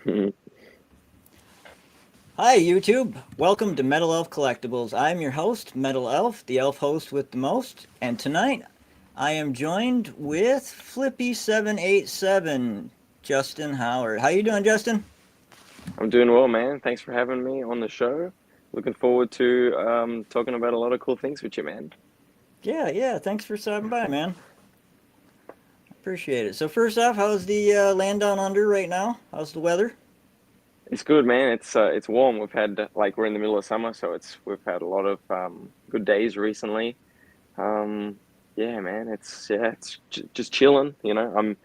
Hi, YouTube. Welcome to Metal Elf Collectibles. I'm your host, Metal Elf, the elf host with the most, and tonight I am joined with Flippy787, Justin Howard. How you doing, Justin? I'm doing well, man. Thanks for having me on the show. Looking forward to talking about a lot of cool things with you, man. Yeah. Thanks for stopping by, man. Appreciate it. So first off, how's the land down under right now? How's the weather? It's good, man. It's warm. We've had we're in the middle of summer, so it's we've had a lot of good days recently. Um, yeah, man. It's just chilling. I'm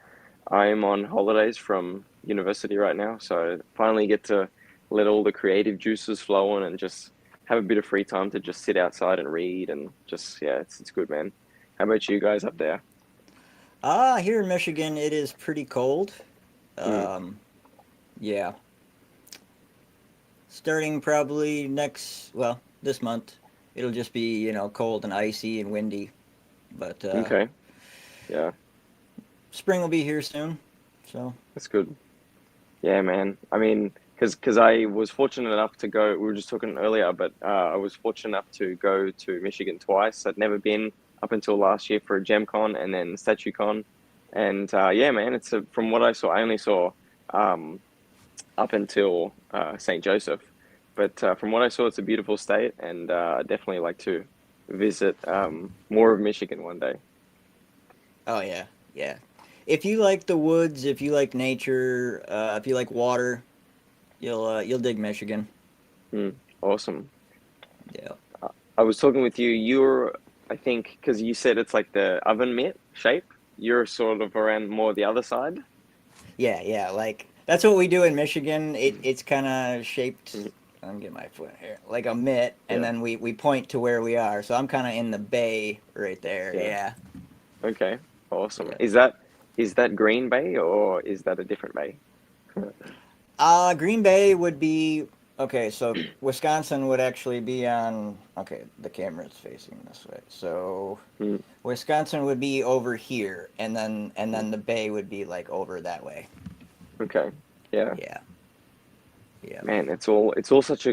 on holidays from university right now, so finally get to let all the creative juices flow on and just have a bit of free time to just sit outside and read and just it's good, man. How about you guys up there? Here in Michigan, it is pretty cold. Mm, Um, yeah, starting probably this month, it'll just be, cold and icy and windy. But okay, yeah, spring will be here soon. So, that's good. Yeah, man. I mean, because I was fortunate enough to go. We were just talking earlier, but I was fortunate enough to go to Michigan twice. I'd never been up until last year for a Gem Con and then StatueCon, and yeah, man. From what I saw, I only saw um, up until St. Joseph, but from what I saw, it's a beautiful state, and I definitely like to visit more of Michigan one day. oh yeah. If you like the woods, if you like nature, if you like water, you'll dig Michigan. Mm, awesome. Yeah. I was talking with you. I think, because you said it's like the oven mitt shape. You're sort of around more the other side. Yeah. Like that's what we do in Michigan. It's kind of shaped. Mhm. I'm getting my foot here, like a mitt, and Yeah, then we point to where we are. So I'm kind of in the bay right there. yeah. Yeah. Okay, awesome. Yeah. Is that Green Bay or is that a different bay? Green Bay would be okay. So Wisconsin would actually be on. Okay, the camera's facing this way. So Mm, Wisconsin would be over here, and then mm. the Bay would be like over that way. Okay, yeah. Yeah, yeah. Man, it's all such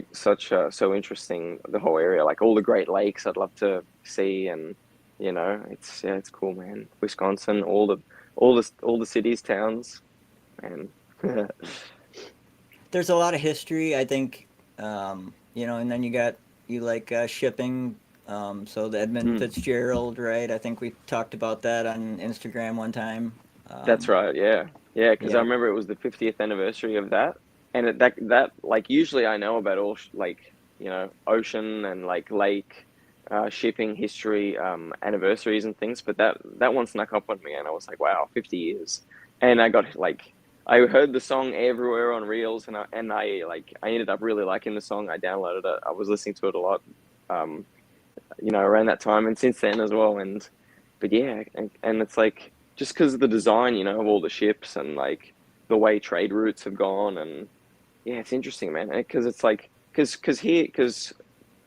so interesting, the whole area, like all the Great Lakes I'd love to see. And it's cool, man. Wisconsin, all the cities, towns, man. There's a lot of history. I think, and then you like shipping. So the Edmund Mm. Fitzgerald, right? I think we talked about that on Instagram one time. That's Um, right. Yeah. Yeah. Because I yeah, remember it was the 50th anniversary of that. And that, like, usually I know about all, ocean and like lake shipping history, anniversaries and things. But that one snuck up on me and I was like, wow, 50 years. And I heard the song everywhere on Reels, and I ended up really liking the song. I downloaded it. I was listening to it a lot, um, around that time and since then as well. But yeah, and it's like just because of the design, of all the ships and like the way trade routes have gone. And yeah, it's interesting, man. Because it's like because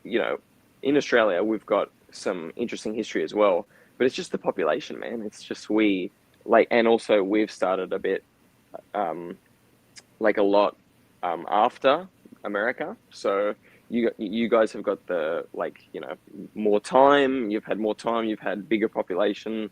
you know in Australia we've got some interesting history as well, but it's just the population, man. It's just we like, and also we've started a bit um like a lot after America. So you guys have got the more time. You've had more time. You've had bigger population,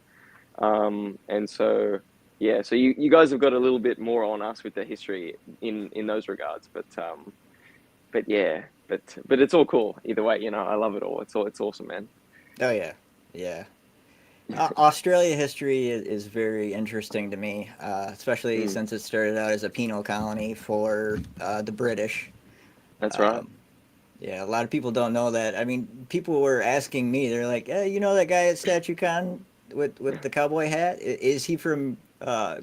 and so yeah. So you guys have got a little bit more on us with the history in those regards. But yeah. But it's all cool either way. I love it all. It's awesome, man. oh yeah. Australia history is very interesting to me, especially Mm, since it started out as a penal colony for the British. that's right. Um, yeah, a lot of people don't know that. I mean, people were asking me. They're like, you know that guy at StatueCon with the cowboy hat? Is he from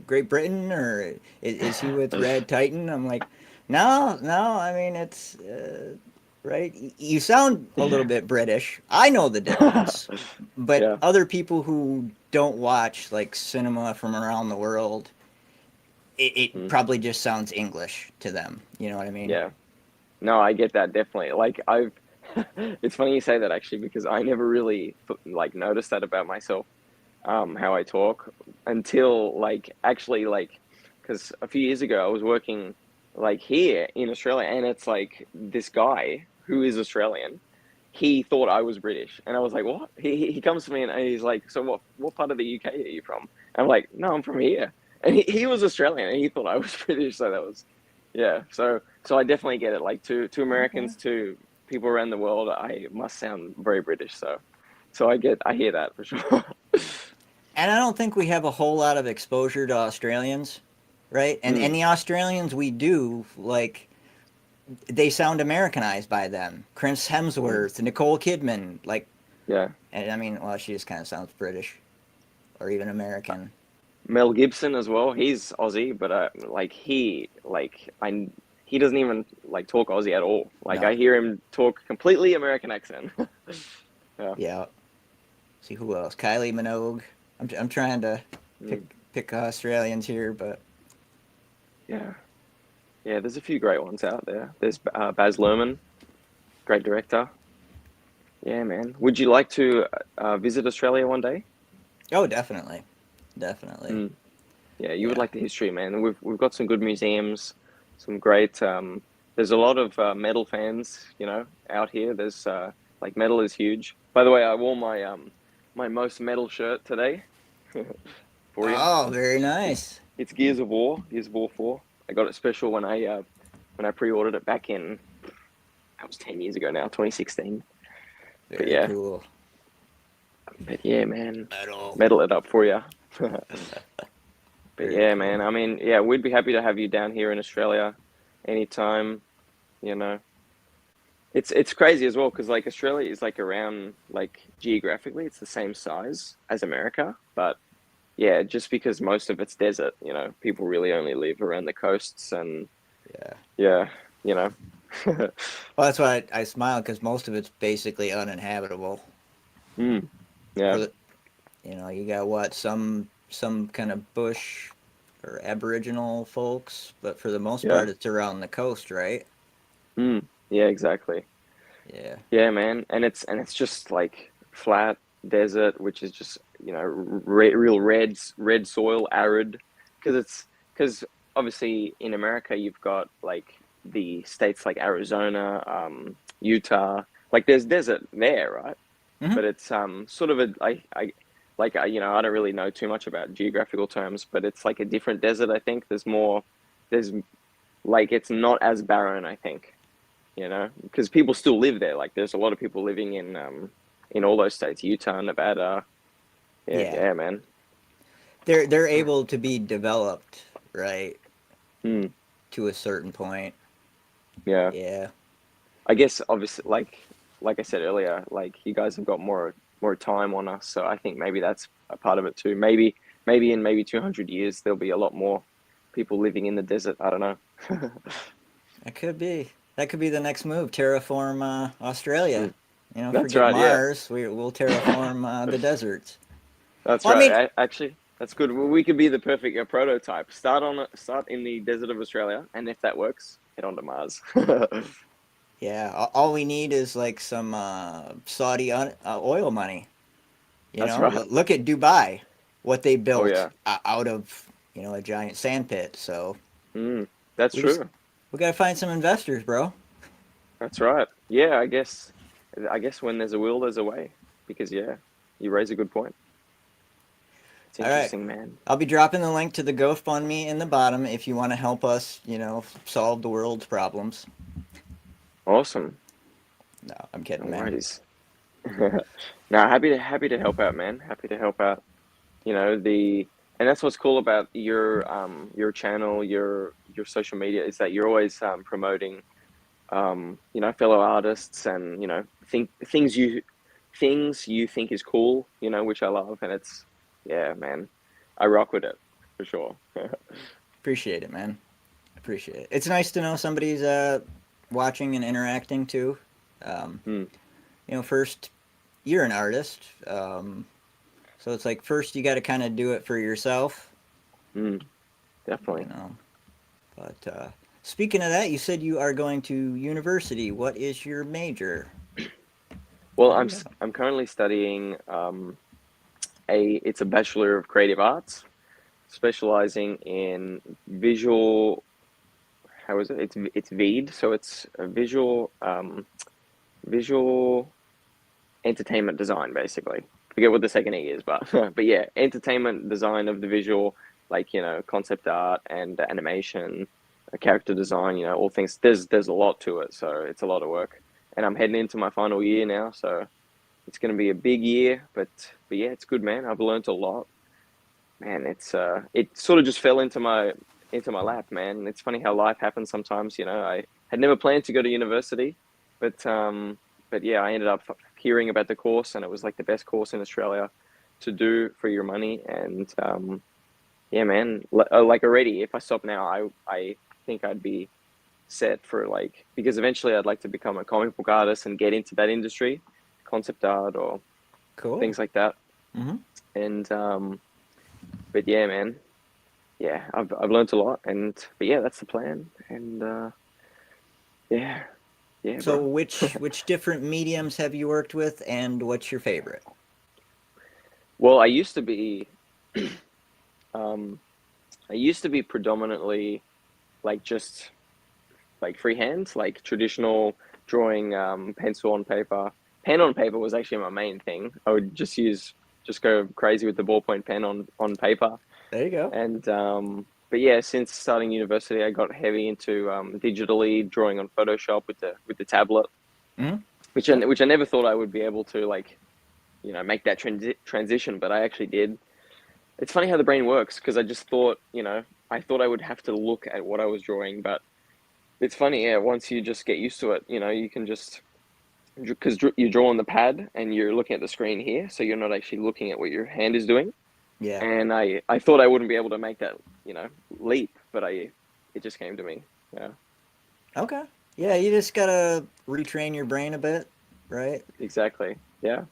Great Britain or is he with Red Titan? I'm like, no. I mean, it's right. You sound a little Yeah. bit British. I know the difference, but Yeah. other people who don't watch like cinema from around the world, it Mm, probably just sounds English to them. You know what I mean? yeah. No, I get that definitely. It's funny you say that actually because I never really noticed that about myself, how I talk until actually because a few years ago I was working. like here in Australia, and it's like this guy who is Australian. He thought I was British, and I was like, "What?" He comes to me and he's like, "So what part of the UK are you from?" I'm like, "No, I'm from here." And he was Australian, and he thought I was British. So that was, yeah. So I definitely get it. Like to Okay. Americans, to people around the world, I must sound very British. So I hear that for sure. And I don't think we have a whole lot of exposure to Australians, right? And Mm, the Australians we do, like, they sound Americanized by them. Chris mm, Hemsworth, Nicole Kidman, like, yeah. and I mean, well, she just kind of sounds British or even American. Mel Gibson as well. He's Aussie, but he doesn't even like talk Aussie at all. Like No, I hear him talk completely American accent. Yeah. yeah. See who else? Kylie Minogue. I'm trying to pick Mm, pick Australians here, but yeah. Yeah, there's a few great ones out there. There's Baz Luhrmann, great director. Yeah, man. Would you like to visit Australia one day? oh, definitely, definitely, Mm. Yeah, you would yeah. like the history, man. We've got some good museums, some great. There's a lot of metal fans, out here. There's like metal is huge. By the way, I wore my most metal shirt today for you. Oh, very It's nice. it's Gears of War 4. I got it special when I pre-ordered it back in that was 10 years ago now, 2016. But Very yeah, cool. but yeah, man, Metal. metal it up for you. But Very yeah, cool. man. I mean, yeah, we'd be happy to have you down here in Australia anytime. You know, it's crazy as well because like Australia is like around like geographically, it's the same size as America, but yeah, just because most of it's desert, people really only live around the coasts and Yeah. yeah, you know. Well, that's why I smile because most of it's basically uninhabitable. Mm, yeah, For the, you got what some kind of bush or Aboriginal folks, but for the most yeah, part, it's around the coast, right? yeah, exactly. Yeah. Yeah, man, and it's just like flat desert, which is just real red soil, arid, because because obviously in America you've got like the states like Arizona, Utah, like there's desert there, right? Hmm. But it's sort of I don't really know too much about geographical terms, but it's like a different desert. I think there's like it's not as barren, I think, because people still live there. Like there's a lot of people living in all those states, Utah, Nevada. Yeah, Yeah. yeah, man. They're able to be developed, right, Hmm. to a certain point. Yeah. Yeah. I guess obviously like I said earlier, like you guys have got more time on us, so I think maybe that's a part of it too. Maybe in maybe 200 years there'll be a lot more people living in the desert. I don't know. That could be. That could be the next move. Terraform Australia. Mm. That's Forget right. Yeah. Mars. We'll terraform the deserts. That's Well, I mean, right. Actually, that's good. We could be the perfect prototype. Start in the desert of Australia, and if that works, head on to Mars. yeah. All we need is like some Saudi oil money. That's right. Look at Dubai, what they Oh built yeah. out of a giant sand pit. So Mm, that's we just true. we gotta find some investors, bro. That's right. Yeah, I guess when there's a will, there's a way. Because yeah, you raise a good point. It's All right. interesting, man. I'll be dropping the link to the GoFundMe in the bottom if you want to help us, solve the world's problems. Awesome. No, I'm kidding, No man. worries. Now, happy to help out, man. Happy to help out. And that's what's cool about your channel, your social media is that you're always promoting fellow artists and things you think is cool, which I love, and it's yeah, man, I rock with it for sure. Appreciate it, man. Appreciate it. It's nice to know somebody's watching and interacting too. Um, Hmm. First, you're an artist, so it's like first you got to kind of do it for yourself, Hmm. you Definitely. know. But speaking of that, you said you are going to university. What is your major? Well, Let me know. I'm currently studying it's a Bachelor of Creative Arts, specializing in visual. how is it? It's VEED, so it's a visual entertainment design, basically. Forget what the second E is, but but yeah, entertainment design of the visual, like, concept art and animation, character design, all things. There's a lot to it, so it's a lot of work. And I'm heading into my final year now, so it's going to be a big year. But yeah, it's good, man. I've learned a lot, man. It sort of just fell into my lap, man. It's funny how life happens sometimes. I had never planned to go to university, but yeah, I ended up hearing about the course, and it was like the best course in Australia to do for your money. And yeah, man, like already, if I stop now, I think I'd be set for, like, because eventually I'd like to become a comic book artist and get into that industry, concept art or Cool. things like that. Mm-hmm. And but yeah, man, yeah, I've learned a lot. And but yeah, that's the plan. And yeah, yeah, So bro. which different mediums have you worked with, and what's your favorite? Well, um, I used to be predominantly like just like freehand, like traditional drawing, pencil on paper. Pen on paper was actually my main thing. I would just go crazy with the ballpoint pen on paper. There you go. And but yeah, since starting university, I got heavy into digitally drawing on Photoshop with the tablet, Mm-hmm. which I never thought I would be able to, like, make that transition, but I actually did. It's funny how the brain works, because I just thought, I thought I would have to look at what I was drawing, but it's funny, yeah, once you just get used to it, you can just, because you draw on the pad and you're looking at the screen here, so you're not actually looking at what your hand is doing. Yeah. And I thought I wouldn't be able to make that, leap, but it just came to me. Yeah, Okay. Yeah, you just gotta retrain your brain a bit, right? exactly. Yeah.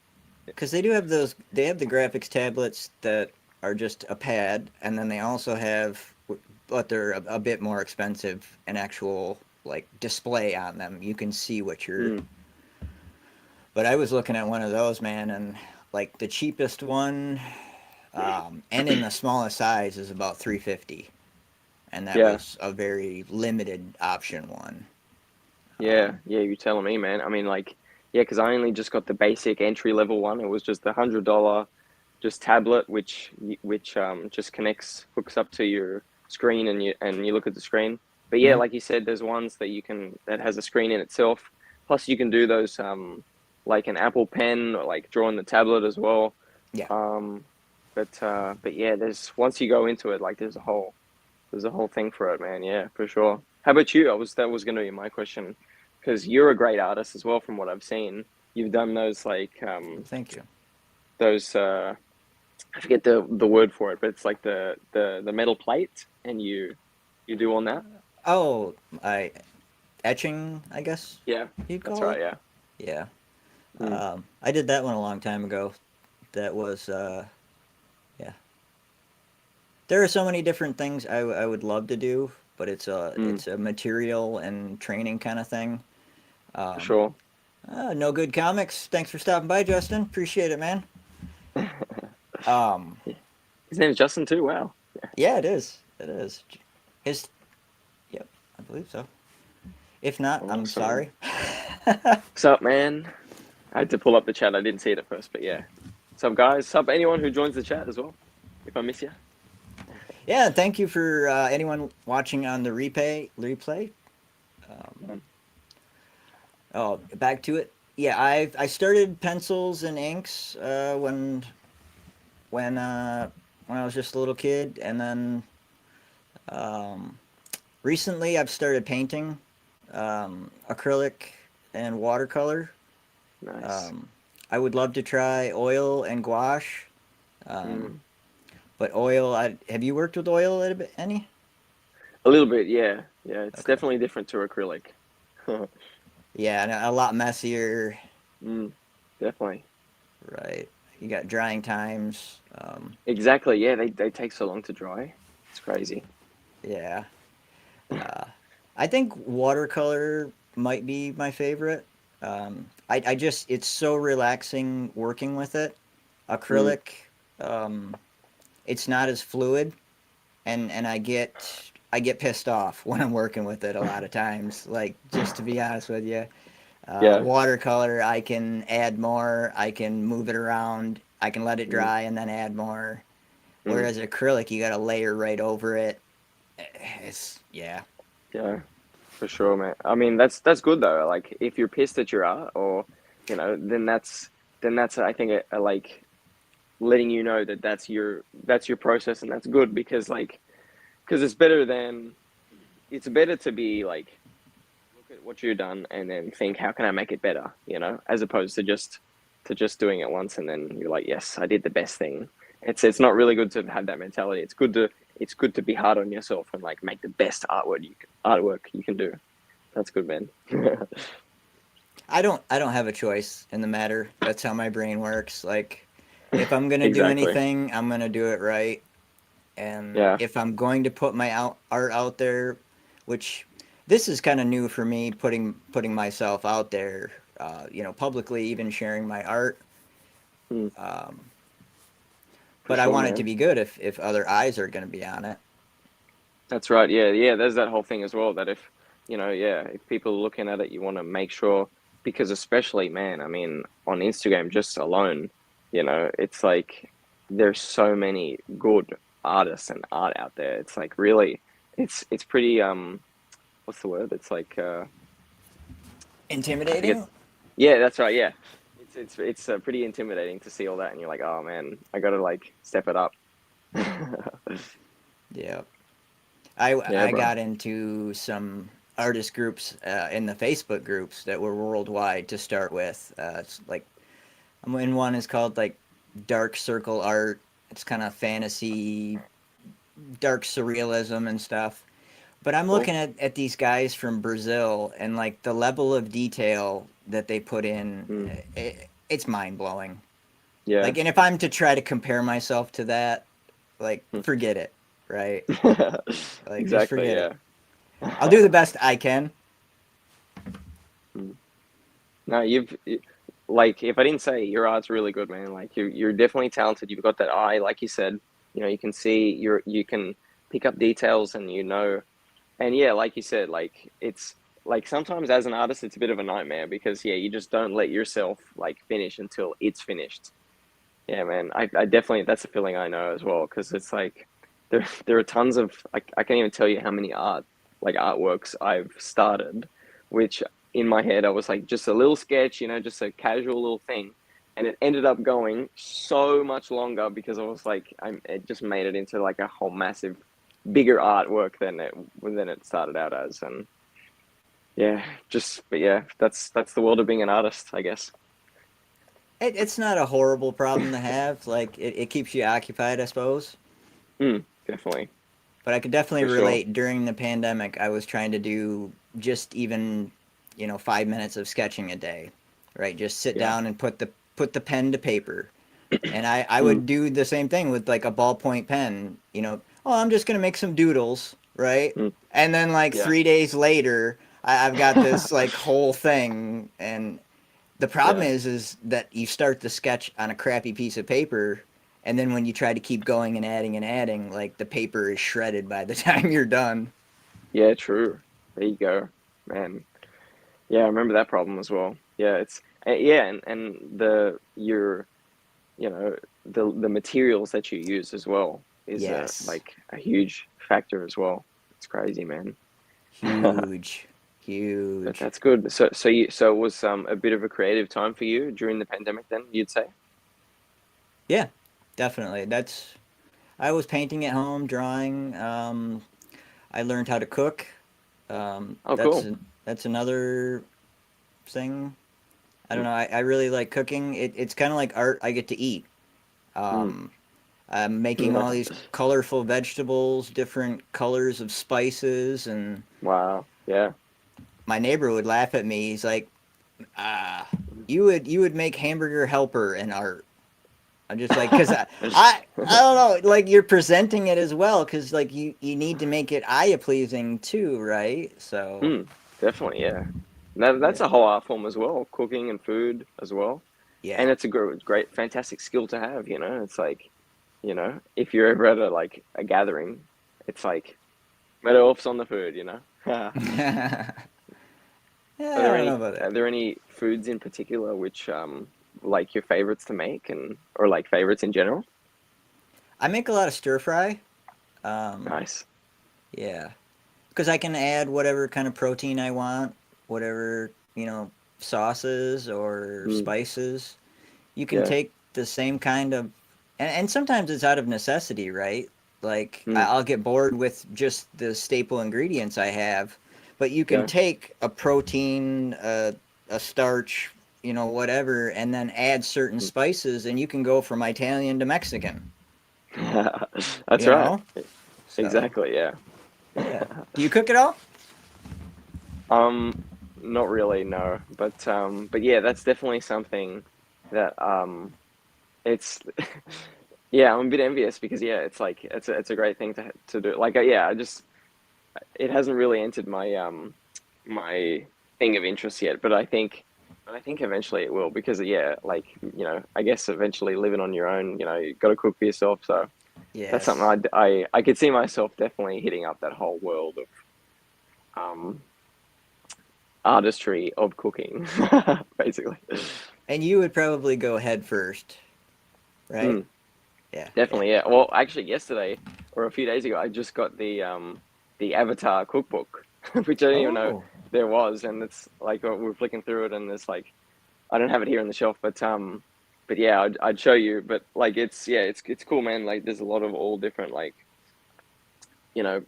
Because they do have those. They have the graphics tablets that are just a pad, and then they also have, but they're a bit more expensive, an actual like display on them. You can see what you're. Mm. But I was looking at one of those, man, and like the cheapest one, and in the smallest size is about 350, and that Yeah. was a very limited option one. Yeah. Yeah. You're telling me, man. I mean, like, yeah, because I only just got the basic entry level one. It was just the $100 just tablet, which just hooks up to your screen, and you look at the screen. But yeah, Mm-hmm. like you said, there's ones that has a screen in itself. Plus, you can do those like an Apple Pen, or like draw on the tablet as well. Yeah. Um, but yeah, there's once you go into it, like there's a whole thing for it, man. Yeah, for sure. How about you? That was going to be my question, because you're a great artist as well, from what I've seen. You've done those, like, Thank you. those I forget the word for it, but it's like the metal plate, and you do on that. Oh, I etching, I guess Yeah, you'd that's call right. it. Yeah. Yeah. Mm, I did that one a long time ago. That was, yeah. There are so many different things I would love to do, but mm, it's a material and training kind of thing. for Um, sure. no good comics. Thanks for stopping by, Justin. Appreciate it, man. Um, His name's Justin too. Wow. yeah, it is. It is. His, yep, I believe so. If not, I'm Awesome. sorry. What's up, man? I had to pull up the chat. I didn't see it at first, but yeah. What's up, guys? What's up, anyone who joins the chat as well? If I miss you. Yeah, thank you for anyone watching on the replay. Um, Mm, oh, back to it. Yeah, I started pencils and inks when when I was just a little kid, and then um, recently I've started painting acrylic and watercolor. nice. Um, I would love to try oil and gouache, um, Mm. but oil. Have you worked with oil a bit, any? A little bit, yeah. Yeah, it's Okay. definitely different to acrylic. Yeah, and a lot messier. Mm, definitely. Right. You got drying times. Exactly. Yeah, they take so long to dry. It's crazy. Yeah. Uh, I think watercolor might be my favorite. I just, it's so relaxing working with it. Mm, Acrylic, it's not as fluid, and I get I get pissed off when I'm working with it a lot of times. Like, just to be honest with you, Yeah. watercolor, I can add more, I can move it around, I can let it Mm, dry and then add more. mm, Whereas acrylic, you got to layer right over it. It's yeah. yeah, for sure, man. I mean, that's good though. Like, if you're pissed at your art, or then that's I think like letting you know that that's your process, and that's good because because it's better to be like look at what you've done and then think how can I make it better, as opposed to just doing it once and then you're like, yes, I did the best thing. It's not really good to have that mentality. It's good to be hard on yourself and like make the best artwork you can do. That's good, man. I don't have a choice in the matter. That's how my brain works. Like, if I'm gonna do Exactly. anything, I'm gonna do it right. And Yeah. if I'm going to put my art out there, which this is kind of new for me, putting myself out there, publicly, even sharing my art. Mm, Um, for but I sure, want it to man. be good if other eyes are going to be on it. That's right. Yeah, yeah. There's that whole thing as well that yeah, if people are looking at it, you want to make sure because especially, man, I mean, on Instagram just alone, it's like there's so many good artists and art out there. It's like really, it's pretty what's the word? It's like I forget. Intimidating? Yeah, that's right. Yeah, it's pretty intimidating to see all that, and you're like, oh man, I gotta like step it up. Yeah. I Yeah, I bro. got into some artist groups in the Facebook groups that were worldwide to start with. It's like I'm in one is called like Dark Circle Art. It's kind of fantasy, dark surrealism and stuff. But I'm Cool. looking at these guys from Brazil and like the level of detail that they put in, Mm, it's mind blowing. yeah. Like, and if I'm to try to compare myself to that, like, Hmm. forget it, right? Like, just Exactly, forget it. yeah. I'll do the best I can. Mm. No, like if I didn't say your art's really good, man. Like you're definitely talented. You've got that eye, like you said. You can see you can pick up details and and yeah, like you said, like it's like sometimes as an artist it's a bit of a nightmare because yeah, you just don't let yourself like finish until it's finished. Yeah, man. I definitely that's a feeling I know as well because it's like there are tons of I can't even tell you how many artworks I've started, which in my head I was like just a little sketch, just a casual little thing, and it ended up going so much longer because I was like it just made it into like a whole massive, bigger artwork than it started out as, and yeah, but yeah, that's the world of being an artist, I guess. It's not a horrible problem to have. Like, it keeps you occupied, I suppose. Definitely, But I could definitely for sure. relate. During the pandemic, I was trying to do just even, 5 minutes of sketching a day, right? Just sit Yeah. down and put the pen to paper. And I Mm, would do the same thing with like a ballpoint pen. Oh, I'm just gonna make some doodles, right? mm, And then like yeah. 3 days later, I've got this like whole thing. And the problem Yeah. is that you start the sketch on a crappy piece of paper, and then when you try to keep going and adding, like the paper is shredded by the time you're done. Yeah, true. There you go, man. Yeah, I remember that problem as well. Yeah, yeah, and you know, the materials that you use as well is Yes, like a huge factor as well. It's crazy, man. huge, But huge. that's good. So it was a bit of a creative time for you during the pandemic then, you'd say? Yeah, definitely. I was painting at home, drawing. I learned how to cook. Um, Oh, that's cool. that's another thing. I don't Mm, know. I really like cooking. It's kind of like art. I get to eat. mm. Um, I'm making all these colorful vegetables, different colors of spices, and Wow. Yeah. my neighbor would laugh at me. He's like, "Ah, you would make hamburger helper in art." I'm just like, cause I don't know, like you're presenting it as well, cause like you need to make it eye pleasing too, right? So Mm, definitely, yeah. That's yeah, a whole art form as well, cooking and food as well. yeah. And it's a great, fantastic skill to have. It's like, if you're ever at a gathering, it's like, Meadow on the food, you know. Are Yeah, I there don't know any about are that. there any foods in particular which like your favorites to make and or like favorites in general? I make a lot of stir fry. Um, Nice. yeah, because I can add whatever kind of protein I want, whatever, sauces or Mm, spices. You can yeah. take the same kind of, and sometimes it's out of necessity, right? Like Mm, I'll get bored with just the staple ingredients I have, but you can yeah. take a protein, a starch, whatever, and then add certain Mm. spices, and you can go from Italian to Mexican, That's you right. know? So, Exactly, yeah. yeah. Do you cook at all? Um, Not really, no. But yeah, that's definitely something that it's yeah, I'm a bit envious because yeah, it's like it's a great thing to do. Like yeah, I just it hasn't really entered my thing of interest yet, but I think eventually it will because yeah, like I guess eventually living on your own, you got to cook for yourself. So that's something Yes. I could see myself definitely hitting up that whole world of um artistry of cooking, basically. And you would probably go head first, right? Mm, Yeah, yeah. definitely, yeah. Well, actually, yesterday or a few days ago, I just got the Avatar cookbook, which I didn't even know Oh, there was, and it's like we're flicking through it, and it's like I don't have it here on the shelf, but yeah, I'd show you. But like, it's yeah, it's cool, man. Like, there's a lot of all different like you know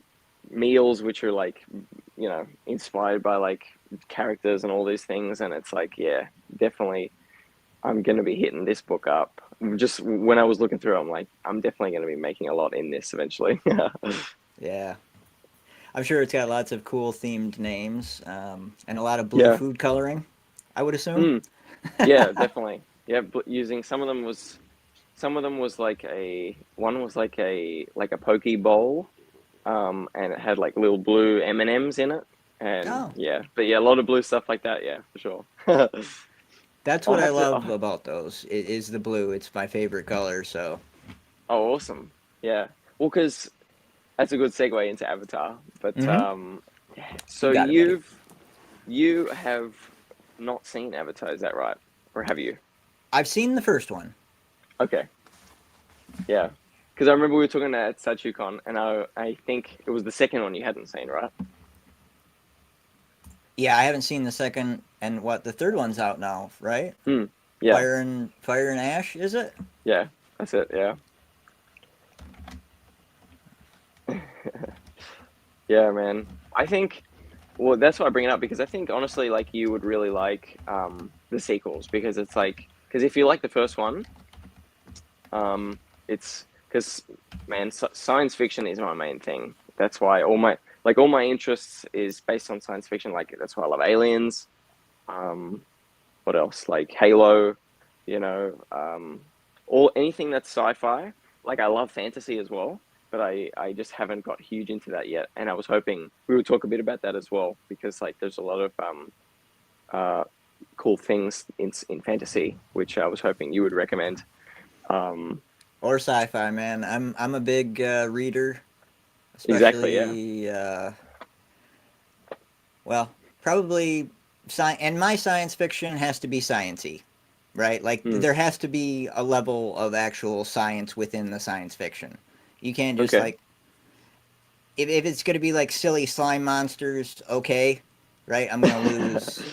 meals which are like inspired by like characters and all these things, and it's like yeah, definitely I'm gonna be hitting this book up. Just when I was looking through, I'm like, I'm definitely gonna be making a lot in this eventually. yeah. I'm sure it's got lots of cool themed names, and a lot of blue Yeah. food coloring, I would assume. Mm. Yeah, definitely. Yeah, but using some of them was like a one was like a poke bowl, and it had like little blue M&Ms in it, and Oh, yeah, but yeah, a lot of blue stuff like that. Yeah, for sure. I'll that's what I have to. love about those. It is the blue. It's my favorite color. So Oh, awesome. Yeah. Well, because that's a good segue into Avatar. But hmm you so got it, buddy. you have not seen Avatar, is that right? Or have you? I've seen the first one. Okay, yeah. Because I remember we were talking at StatuCon, and I think it was the second one you hadn't seen, right? Yeah, I haven't seen the second, and what the third one's out now, right? Hmm. Yeah, Fire and Ash, is it? yeah. That's it. Yeah, yeah, man. I think. Well, that's why I bring it up because I think honestly, like you would really like the sequels because it's like because if you like the first one, it's because man, science fiction is my main thing. That's why all my interests is based on science fiction. Like that's why I love Aliens. Um, what else? Like Halo. You know, all anything that's sci-fi. Like I love fantasy as well, but I just haven't got huge into that yet. And I was hoping we would talk a bit about that as well because like there's a lot of uh cool things in fantasy which I was hoping you would recommend. Um, Or sci-fi, man. I'm a big reader, exactly. Yeah. especially well, probably and my science fiction has to be sciency, right? Like Mm, there has to be a level of actual science within the science fiction. You can't just okay. like if it's going to be like silly slime monsters, okay, right? I'm going to lose.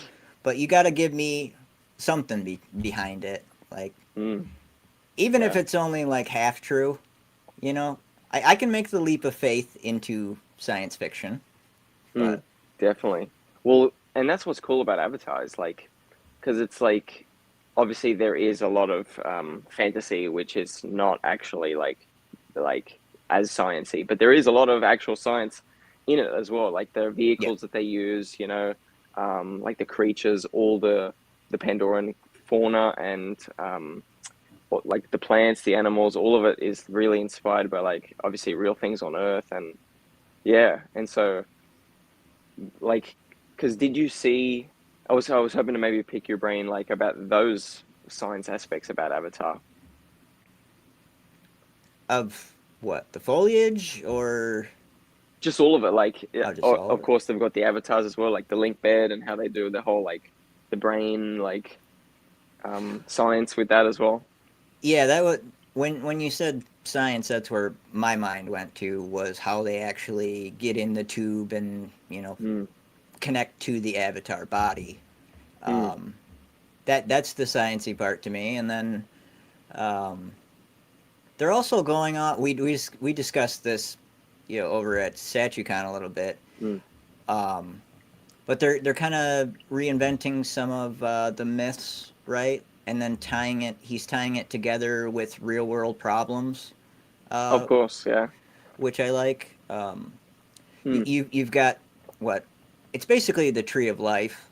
But you got to give me something behind it. Like Mm, even if yeah. it's only like half true, you know, I can make the leap of faith into science fiction. Mm, But definitely. Well, and that's what's cool about Avatar is like, because it's like, obviously there is a lot of fantasy which is not actually like as sciencey, but there is a lot of actual science in it as well. Like the yeah, vehicles that they use, like the creatures, all the Pandoran fauna and like the plants, the animals, all of it is really inspired by like obviously real things on Earth and yeah, and so like, because did you see? I was hoping to maybe pick your brain like about those science aspects about Avatar. of what the foliage or just all of it. Like, yeah, Oh, just all of of it. course, they've got the avatars as well, like the link bed and how they do the whole like the brain like science with that as well. Yeah, that was when you said science. That's where my mind went to, was how they actually get in the tube and Mm, connect to the avatar body. mm, Um, that's the sciencey part to me. And then um, they're also going on. We discussed this, over at StatueCon a little bit. mm. Um, but they're kind of reinventing some of the myths, right? And then he's tying it together with real world problems, Of uh, course, yeah. which I like. Mm, You've got what? It's basically the tree of life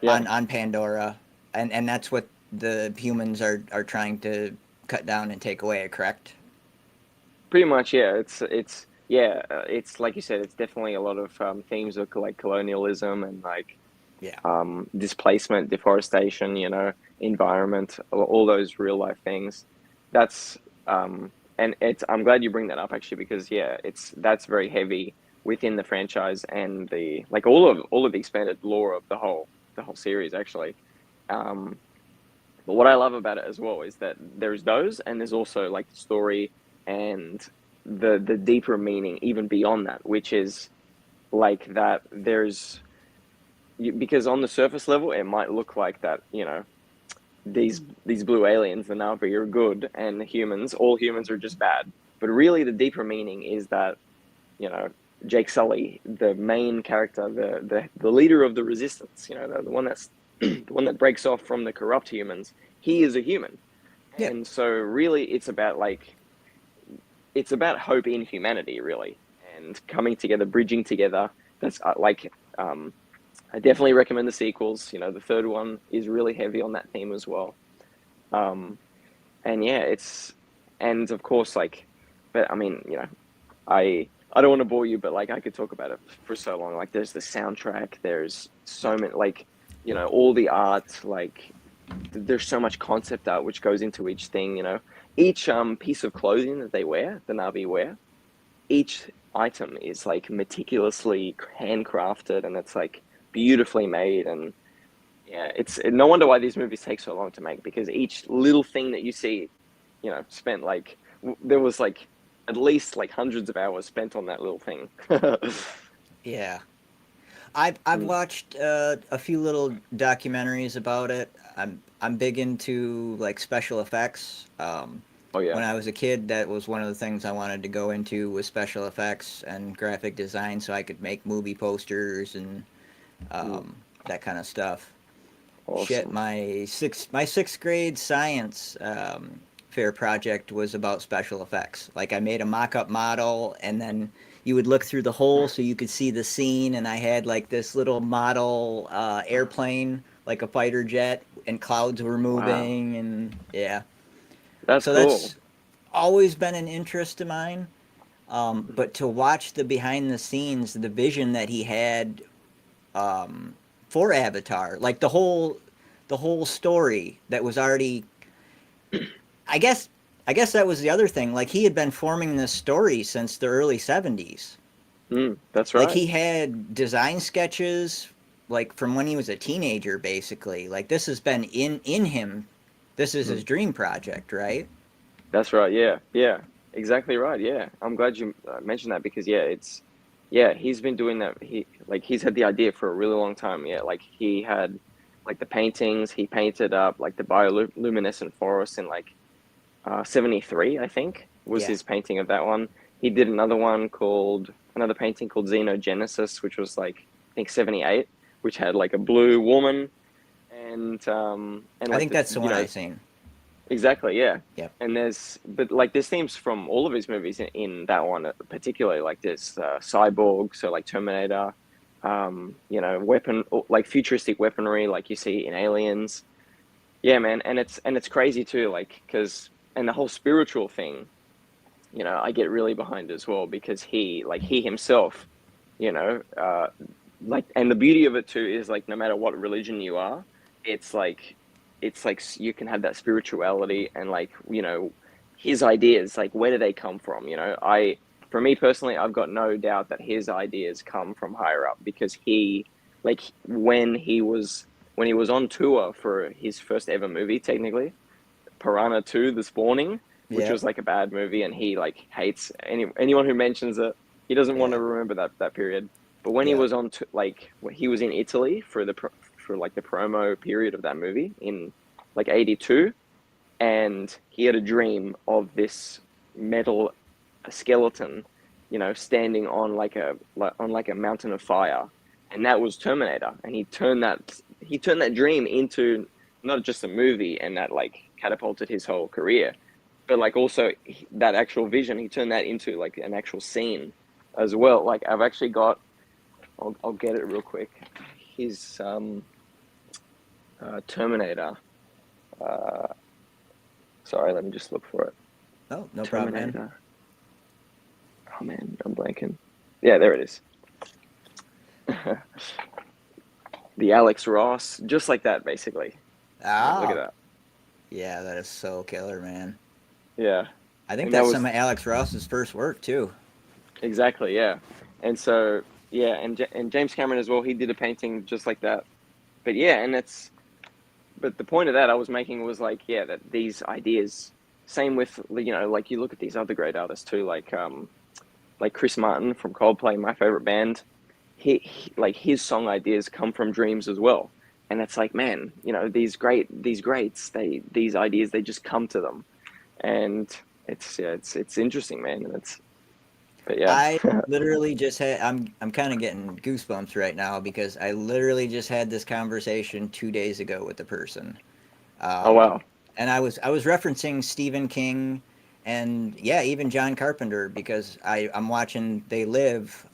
yeah. on Pandora, and that's what the humans are trying to cut down and take away. Correct? Pretty much, yeah. It's yeah. It's like you said. It's definitely a lot of themes of like colonialism and like Yeah. displacement, deforestation. Environment, all those real life things. That's and it's. I'm glad you bring that up actually because yeah, that's very heavy within the franchise and the like all of the expanded lore of the whole series actually. Um, But what I love about it as well is that there's those, and there's also like the story and the deeper meaning even beyond that, which is like that there's because on the surface level it might look like that these blue aliens the Na'vi are good and all humans are just bad, but really the deeper meaning is that you know Jake Sully, the main character, the leader of the resistance, the one that's the one that breaks off from the corrupt humans, he is a human. Yeah. And so really it's about hope in humanity really and coming together, bridging together. That's I definitely recommend the sequels. The third one is really heavy on that theme as well. Um, and yeah, and of course but I mean, I don't want to bore you, but like I could talk about it for so long. Like there's the soundtrack, there's so many all the art, like there's so much concept art which goes into each thing, each piece of clothing that they wear, the Navi wear, each item is like meticulously handcrafted and it's like beautifully made. And yeah, it's no wonder why these movies take so long to make, because each little thing that you see, spent like there was like at least like hundreds of hours spent on that little thing. Yeah. I've Mm. watched a few little documentaries about it. I'm big into like special effects. Oh yeah. When I was a kid, that was one of the things I wanted to go into, was special effects and graphic design, so I could make movie posters and Mm. that kind of stuff. Shit, Awesome. my sixth grade science fair project was about special effects. Like I made a mock-up model, and then you would look through the hole so you could see the scene. And I had like this little model airplane, like a fighter jet, and clouds were Wow. moving, and yeah. That's So cool. that's always been an interest of mine. Mm. But to watch the behind the scenes, the vision that he had um, for Avatar, like the whole story that was already. I guess I guess that was the other thing. Like he had been forming this story since the early '70s. That's Like right. he had design sketches, like from when he was a teenager, basically. Like this has been in him. This is his Mm. dream project, right? That's right. Yeah. Yeah. Exactly right. Yeah. I'm glad you mentioned that because yeah, he's been doing that. He's had the idea for a really long time. Yeah. Like he had like the paintings, he painted up like the bioluminescent forest in like 73, I think, was Yeah. his painting of that one. He did another painting called Xenogenesis, which was like I think 78, which had like a blue woman and I like think that's the one I seen. exactly, yeah. Yep. And but like there's themes from all of his movies in that one, particularly like there's cyborg, so like Terminator, weapon like futuristic weaponry, like you see in Aliens. Yeah, man, and it's crazy too, like because and the whole spiritual thing, I get really behind as well because he himself, you know, and the beauty of it too is like no matter what religion you are, it's like you can have that spirituality and his ideas, like where do they come from? for me personally, I've got no doubt that his ideas come from higher up, because he, like, when he was on tour for his first ever movie, technically, Piranha 2: The Spawning, which Yep. was like a bad movie, and he like hates anyone who mentions it. He doesn't want Yeah. to remember that period. But when he Yep. was like when he was in Italy for for like the promo period of that movie in like 82, and he had a dream of this metal skeleton, standing on like a mountain of fire, and that was Terminator. And he turned that dream into not just a movie, and that like catapulted his whole career, but like also that actual vision, he turned that into like an actual scene as well. Like I've actually got, I'll get it real quick. His Terminator. Uh, Sorry, let me just look for it. Oh, no problem, man. Terminator. Oh man, I'm blanking. Yeah, there it is. The Alex Ross, just like that, basically. I mean, look at Oh, that. yeah, that is so killer, man. Yeah, I think and that that's was some of Alex Ross's first work too. exactly, yeah. And so yeah, and James Cameron as well. He did a painting just like that. But yeah, but the point of that I was making was like, yeah, that these ideas. Same with, like you look at these other great artists too, like Chris Martin from Coldplay, my favorite band. He like his song ideas come from dreams as well. And it's like, man, these greats, these ideas, they just come to them. And it's interesting, man. And it's but yeah. I literally just had I'm kind of getting goosebumps right now because I literally just had this conversation 2 days ago with the person. Oh Um, wow. and I was referencing Stephen King and yeah, even John Carpenter because I'm watching They Live.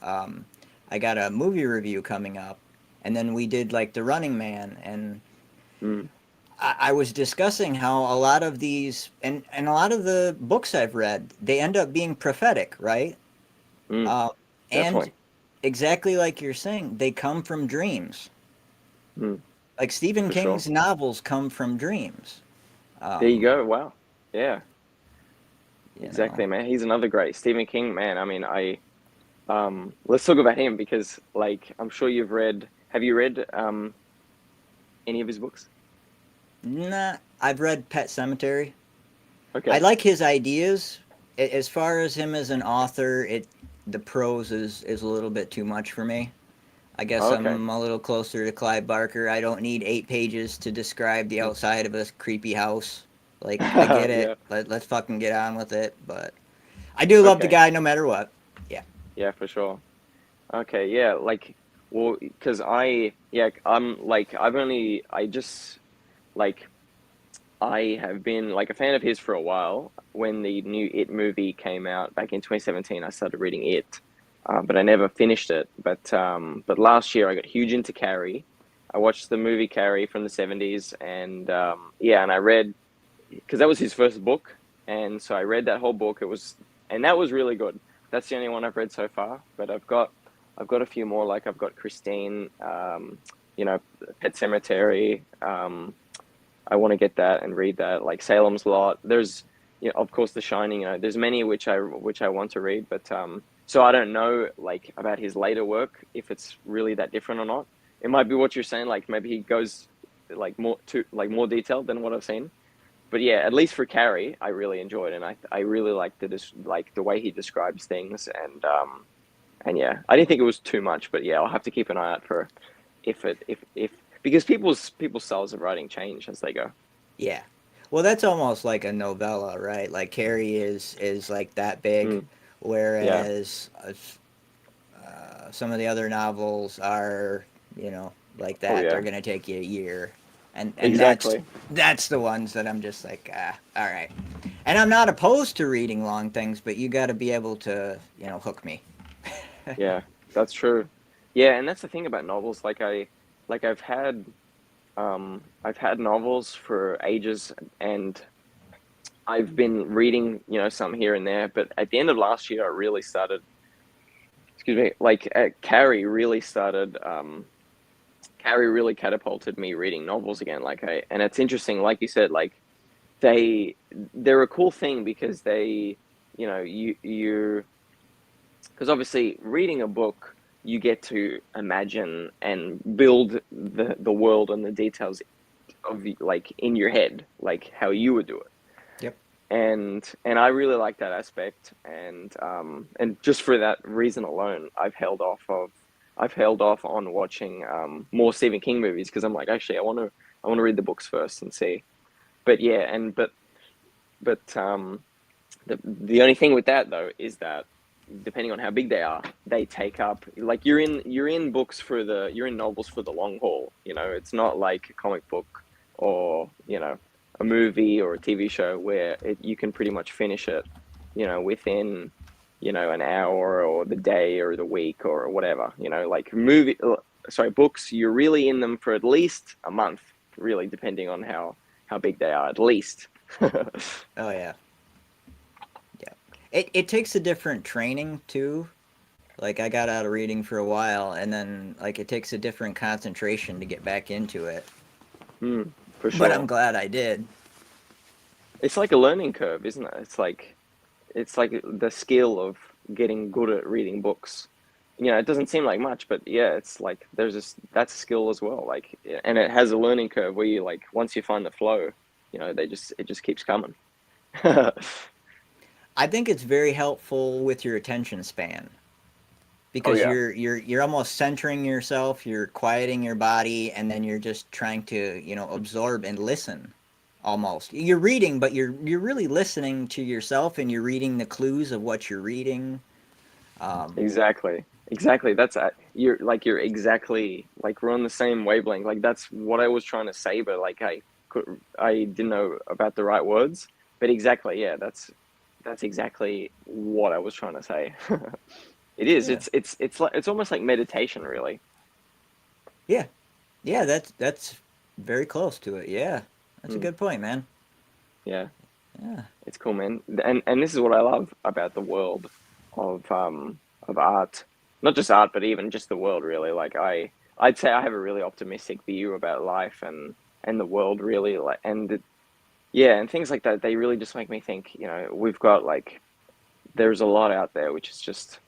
I got a movie review coming up, and then we did like The Running Man, and Mm, I was discussing how a lot of these and a lot of the books I've read, they end up being prophetic, right? mm, Uh, and definitely. exactly like you're saying, they come from dreams. Mm, Like Stephen for sure. King's novels come from dreams. There you Um, go. Wow. Yeah, you know, exactly, man. He's another great Stephen King, man. I mean, let's talk about him, because like I'm sure have you read any of his books? nah, I've read Pet Cemetery. I Okay. like his ideas. As far as him as an author, the prose is a little bit too much for me. I guess Oh, okay. I'm a little closer to Clive Barker. I don't need 8 pages to describe the outside of a creepy house. Like, I get it. Yeah. Let's fucking get on with it. But I do love the Okay. guy no matter what. Yeah. Yeah, for sure. Okay, yeah, like, well, because I'm like, I just, like, I have been like a fan of his for a while. When the new It movie came out back in 2017, I started reading It, but I never finished it. But last year I got huge into Carrie. I watched the movie Carrie from the 70s, and yeah, and I read, because that was his first book, and so I read that whole book. And that was really good. That's the only one I've read so far, but I've got a few more. Like I've got Christine, you know, Pet Cemetery. I want to get that and read that. Like Salem's Lot. There's, of course, The Shining. There's many which I want to read, but so I don't know like about his later work, if it's really that different or not. It might be what you're saying. Like maybe he goes like more detailed than what I've seen. But yeah, at least for Carrie, I really enjoyed it, and I really liked the way he describes things, and yeah, I didn't think it was too much, but yeah, I'll have to keep an eye out for if because people's styles of writing change as they go. Yeah. Well, that's almost like a novella, right? Like Carrie is like that big, Mm, yeah. whereas some of the other novels are, like Oh that. They're yeah. gonna take you a year, and that's Exactly. that's the ones that I'm just like, all right. And I'm not opposed to reading long things, but you got to be able to, hook me. Yeah, that's true. Yeah, and that's the thing about novels. Like I've had novels for ages, and I've been reading, some here and there. But at the end of last year, I really started. Excuse me. Like Carrie really started. Carrie really catapulted me reading novels again. And it's interesting, like you said, like they're a cool thing, because they, you because obviously reading a book, you get to imagine and build the world and the details of like in your head, like how you would do it. Yep. And I really like that aspect, and just for that reason alone, I've held off on watching more Stephen King movies because I'm like, actually, I want to read the books first and see. But yeah, but the only thing with that though is that depending on how big they are, they take up like you're in books for the you're in novels for the long haul. You know, it's not like a comic book or a movie or a TV show where you can pretty much finish it, within an hour or the day or the week or whatever. Like books, you're really in them for at least a month, really, depending on how big they are, at least. Oh yeah. Yeah. It takes a different training too. Like I got out of reading for a while, and then like it takes a different concentration to get back into it. For But I'm sure. glad I did. It's like a learning curve, isn't it? It's like the skill of getting good at reading books. It doesn't seem like much, but yeah, it's like there's this that's a skill as well. Like, and it has a learning curve where you like once you find the flow, it just keeps coming. I think it's very helpful with your attention span Oh because yeah. you're almost centering yourself, you're quieting your body, and then you're just trying to absorb and listen. Almost you're reading, but you're really listening to yourself, and you're reading the clues of what you're reading. Um, Exactly. Exactly. You're exactly like we're on the same wavelength. Like that's what I was trying to say, but like I didn't know about the right words. But exactly, yeah, that's exactly what I was trying to say. It is. yeah, It's almost like meditation, really. yeah, yeah. That's very close to it. Yeah, that's a Mm, good point, man. yeah, Yeah, it's cool, man. And this is what I love about the world of art, not just art, but even just the world, really. Like I'd say I have a really optimistic view about life and the world, really. Like yeah, and things like that. They really just make me think. We've got like there's a lot out there, which is just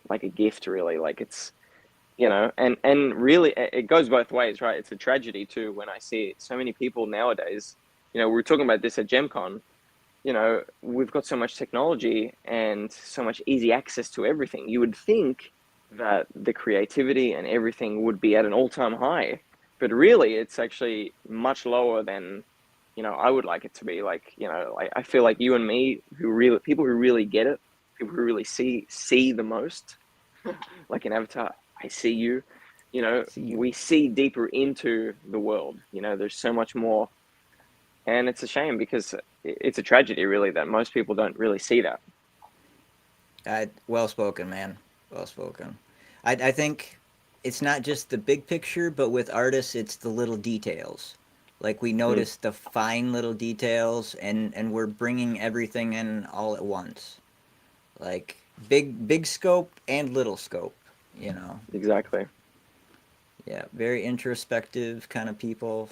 like a gift, really. Like it's and really it goes both ways, right? It's a tragedy too when I see so many people nowadays. We were talking about this at GemCon. We've got so much technology and so much easy access to everything. You would think that the creativity and everything would be at an all-time high, but really it's actually much lower than, I would like it to be. Like, like I feel like you and me, people who really get it, people who really see the most, like in Avatar, I see you, see you. we see deeper into the world. There's so much more, and it's a shame because it's a tragedy, really, that most people don't really see that. Well spoken, man. Well spoken. I think it's not just the big picture, but with artists, it's the little details. Like we Mm, notice the fine little details, and we're bringing everything in all at once. Like big scope and little scope. You know. exactly. Yeah, very introspective kind of people.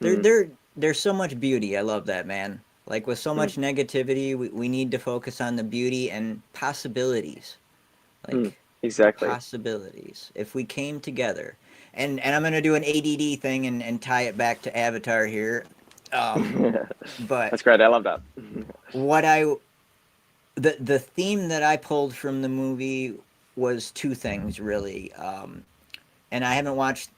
There Mm, there there's so much beauty. I love that, man. Like with so mm, much negativity, we need to focus on the beauty and possibilities. mm, Like the exactly. possibilities if we came together. And I'm gonna do an ADD thing and tie it back to Avatar here. Um, but That's great. I love that. what I the theme that I pulled from the movie was two things really. And I haven't watched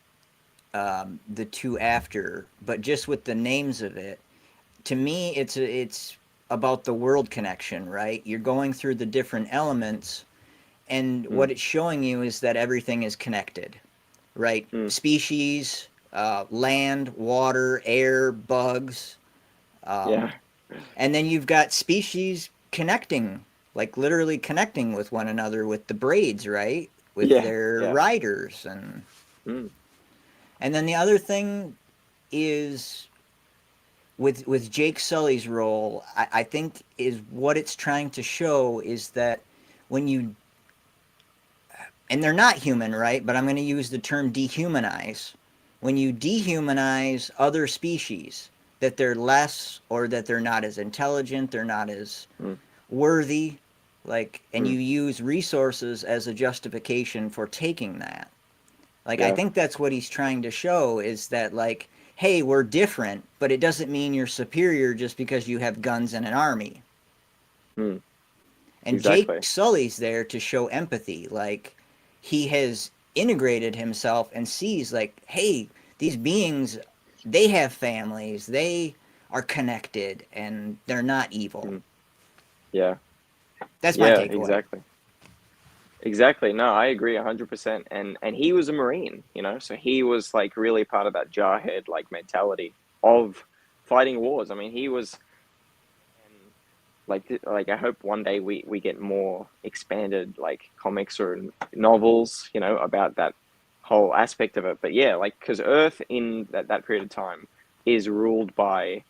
the two after, but just with the names of it, to me, it's about the world connection, right? You're going through the different elements, and Mm, what it's showing you is that everything is connected, right? mm, Species, land, water, air, bugs, um, yeah. and then you've got species connecting, like literally connecting with one another with the braids, right? With Yeah. their Yeah. riders, Mm, and then the other thing is with Jake Sully's role. I think is what it's trying to show is that when you and they're not human, right? But I'm going to use the term dehumanize. When you dehumanize other species, that they're less or that they're not as intelligent, they're not as mm, worthy, like, and Mm. you use resources as a justification for taking that. Like, I Yeah. think that's what he's trying to show is that, like, hey, we're different, but it doesn't mean you're superior just because you have guns and an army. Mm. And Jake Exactly. Sully's there to show empathy. Like, he has integrated himself and sees, like, hey, these beings, they have families, they are connected, and they're not evil. Mm. Yeah. That's my Yeah. takeaway. Exactly. Exactly. No, I agree 100%. And he was a Marine, so he was like really part of that jarhead like mentality of fighting wars. I mean, he was and like I hope one day we get more expanded like comics or novels, about that whole aspect of it. But yeah, like because Earth in that period of time is ruled by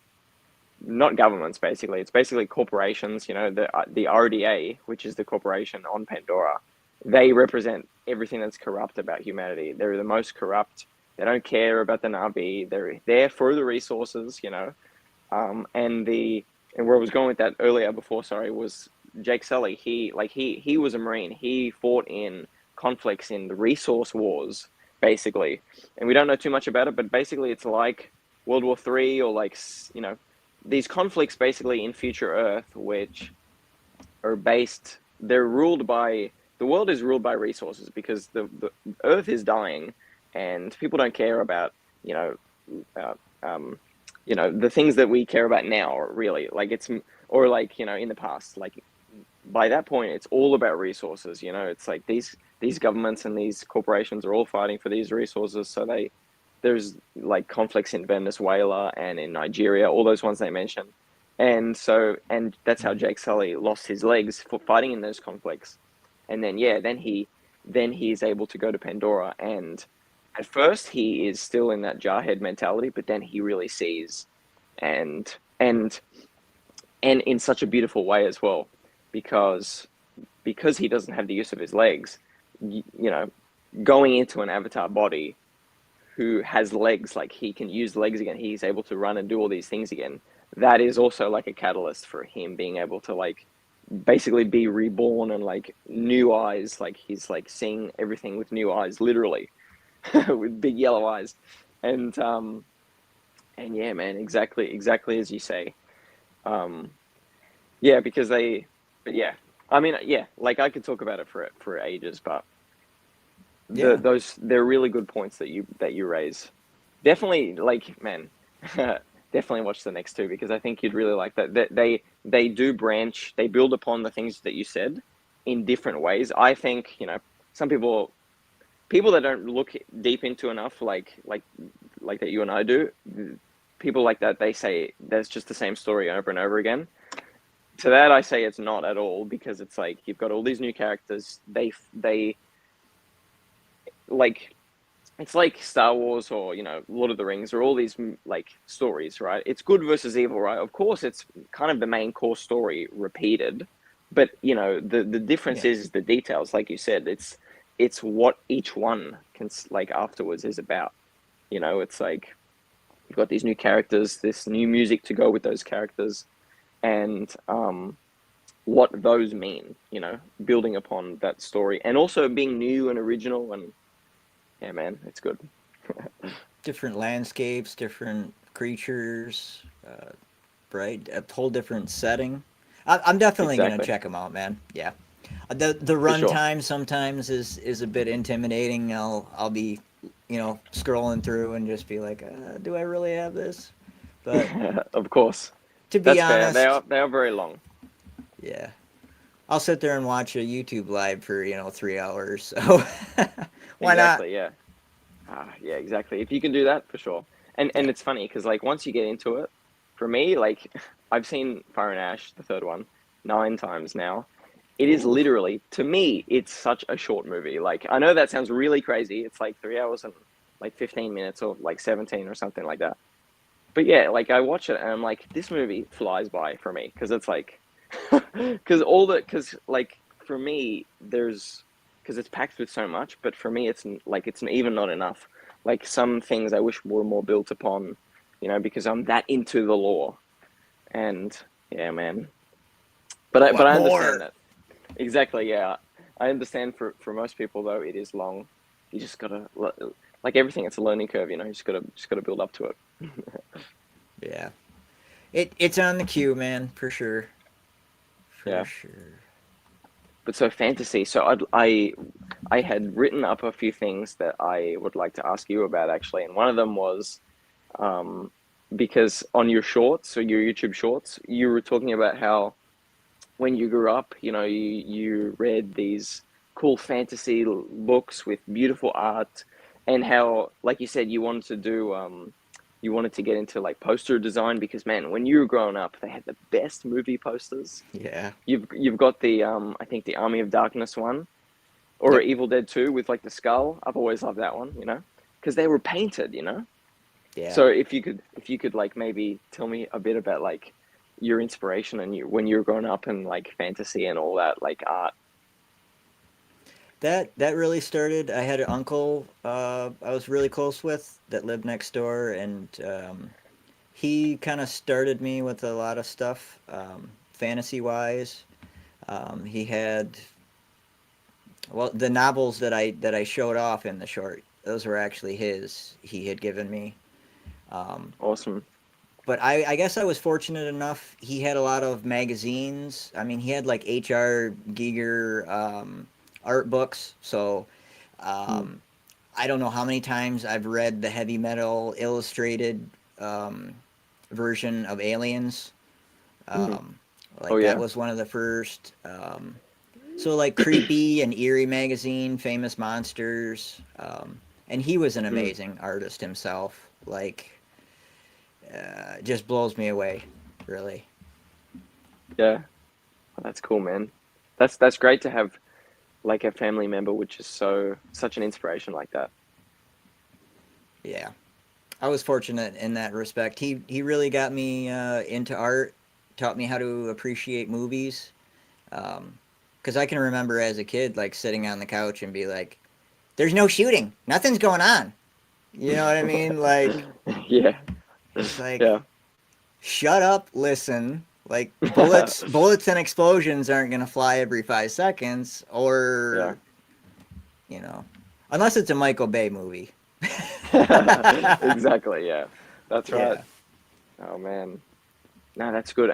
not governments basically. It's basically corporations, the RDA, which is the corporation on Pandora. They represent everything that's corrupt about humanity. They're the most corrupt. They don't care about the Navi. They're there for the resources, and where I was going with that earlier before, sorry, was Jake Sully. He was a Marine. He fought in conflicts in the resource wars, basically. And we don't know too much about it, but basically it's like World War Three or like these conflicts basically in future Earth, which are based. They're ruled by the world is ruled by resources because the Earth is dying, and people don't care about you know uh, um, the things that we care about now. Really, like it's or like in the past, like by that point, it's all about resources. It's like these governments and these corporations are all fighting for these resources, so there's like conflicts in Venezuela and in Nigeria, all those ones they mentioned. And that's how Jake Sully lost his legs for fighting in those conflicts. And then yeah, then he is able to go to Pandora, and at first he is still in that jarhead mentality, but then he really sees and and and in such a beautiful way as well, because he doesn't have the use of his legs, going into an avatar body who has legs, like he can use legs again, he's able to run and do all these things again. That is also like a catalyst for him being able to like basically be reborn and like new eyes, like he's like seeing everything with new eyes, literally, with big yellow eyes. And yeah, man, exactly as you say. um yeah, because but yeah, I mean, yeah, like I could talk about it for ages, but Yeah. they're really good points that you raise. Definitely, like, man, definitely watch the next two because I think you'd really like that. They do branch, they build upon the things that you said in different ways. I think some people that don't look deep into enough, like that you and I do, people like that, they say there's just the same story over and over again. To that, I say it's not at all, because it's like you've got all these new characters. They like it's like Star Wars or Lord of the Rings or all these like stories, right? It's good versus evil, right? Of course, it's kind of the main core story repeated, but the difference Yeah. is the details, like you said. It's what each one can like afterwards is about. It's like you've got these new characters, this new music to go with those characters, and what those mean. Building upon that story and also being new and original, and yeah, man, it's good. Different landscapes, different creatures, right? A whole different setting. I'm definitely gonna Exactly. check them out, man. Yeah. The For run sure. time sometimes is a bit intimidating. I'll be, scrolling through and just be like, do I really have this? But Of course. to be That's fair. They honest, are they are very long. yeah, I'll sit there and watch a YouTube live for 3 hours. So why not? Exactly, yeah. Yeah, exactly. If you can do that, for sure. And Yeah. it's funny because like once you get into it, for me, like I've seen Fire and Ash, the third one, 9 times now. It is Ooh. literally, to me, it's such a short movie. Like I know that sounds really crazy. It's like 3 hours and like 15 minutes or like 17 or something like that. But yeah, like I watch it and I'm like, this movie flies by for me because it's like, because like for me, because it's packed with so much, but for me, it's even not enough. Like some things I wish were more built upon, because I'm that into the lore. And yeah, man. But I I want but I understand more. that. Exactly. Yeah, I understand. For most people though, it is long. You just gotta like everything. It's a learning curve. You know, you just gotta build up to it. Yeah. It's on the queue, man, for sure. For Yeah. sure. But so fantasy. So I had written up a few things that I would like to ask you about actually, and one of them was um, because on your shorts, so your YouTube shorts, you were talking about how when you grew up, you know, you read these cool fantasy books with beautiful art, and how, like you said, you wanted to get into like poster design because man, when you were growing up, they had the best movie posters. Yeah. You've got the I think the Army of Darkness one or Yep. Evil Dead 2 with like the skull. I've always loved that one, you know, because they were painted, you know. Yeah. So if you could like maybe tell me a bit about like your inspiration and you when you were growing up and like fantasy and all that like art. That really started. I had an uncle I was really close with that lived next door, and he kind of started me with a lot of stuff, fantasy wise. He had, well, the novels that I showed off in the short. Those were actually his. He had given me. Um, Awesome. but I guess I was fortunate enough. He had a lot of magazines. I mean, he had like H.R. Giger art books. So Hmm. um, I don't know how many times I've read the heavy metal illustrated um, version of Aliens. Hmm. Um, Oh like that yeah. was one of the first. So like creepy and eerie magazine, famous monsters, and he was an Hmm. amazing artist himself. Like, just blows me away, really. Yeah. Oh, that's cool, man. That's great to have like a family member which is such an inspiration like that. Yeah, I was fortunate in that respect. He really got me into art, taught me how to appreciate movies. Because I can remember as a kid, like sitting on the couch and be like, "There's no shooting, nothing's going on." You know what I mean? Like, Yeah. it's like, Yeah. shut up, listen. Like bullets and explosions aren't gonna fly every 5 seconds, Yeah. or you know, unless it's a Michael Bay movie. Exactly, yeah. That's right. Yeah, Oh man. No, that's good.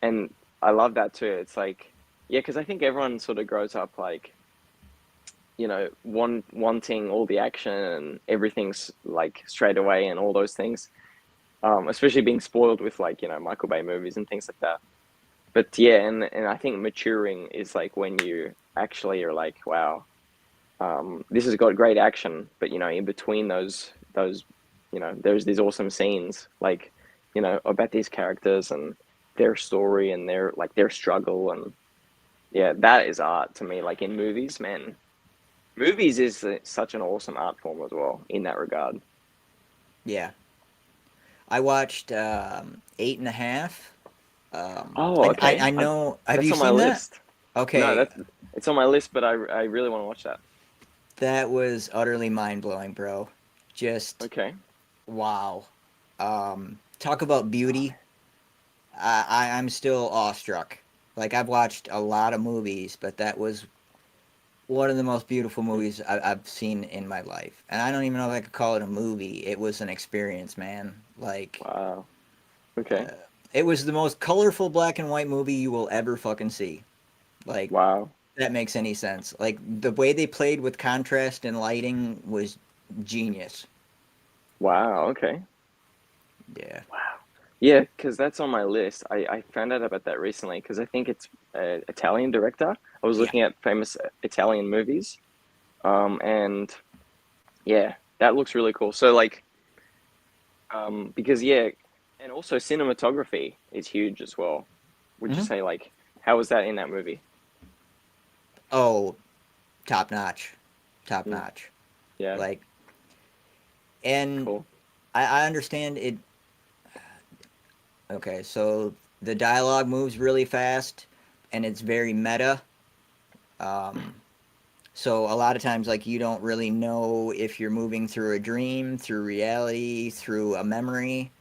And I love that too. It's like yeah, because I think everyone sort of grows up like, you know, wanting all the action and everything's like straight away and all those things. Especially being spoiled with like, you know, Michael Bay movies and things like that. But yeah, and I think maturing is like when you actually are like, wow, this has got great action, but you know, in between those, you know, there's these awesome scenes, like, you know, about these characters and their story and their struggle and yeah, that is art to me. Like in movies, man, movies is such an awesome art form as well in that regard. yeah. I watched 8.5. Oh, okay. I know. Have That's you on my seen that? list. No, Okay, that's it's on my list, but I really want to watch that. that was utterly mind blowing, bro. Just Okay. wow. Talk about beauty. I'm still awestruck. Like I've watched a lot of movies, but that was one of the most beautiful movies I've seen in my life. And I don't even know if I could call it a movie. It was an experience, man. Like, Wow. Okay. it was the most colorful black and white movie you will ever fucking see. Like, Wow. if that makes any sense. Like, the way they played with contrast and lighting was genius. Wow. Okay. Yeah. Wow. Yeah, because that's on my list. I found out about that recently because I think it's an Italian director. I was Yeah. looking at famous Italian movies. And yeah, that looks really cool. So like, because yeah, and also cinematography is huge as well. Would you Hmm. say like, how was that in that movie? Oh, top notch. Top Mm, notch. yeah, Like, and cool. I understand it. Okay, so the dialogue moves really fast and it's very meta. Um, so a lot of times, like, you don't really know if you're moving through a dream, through reality, through a memory.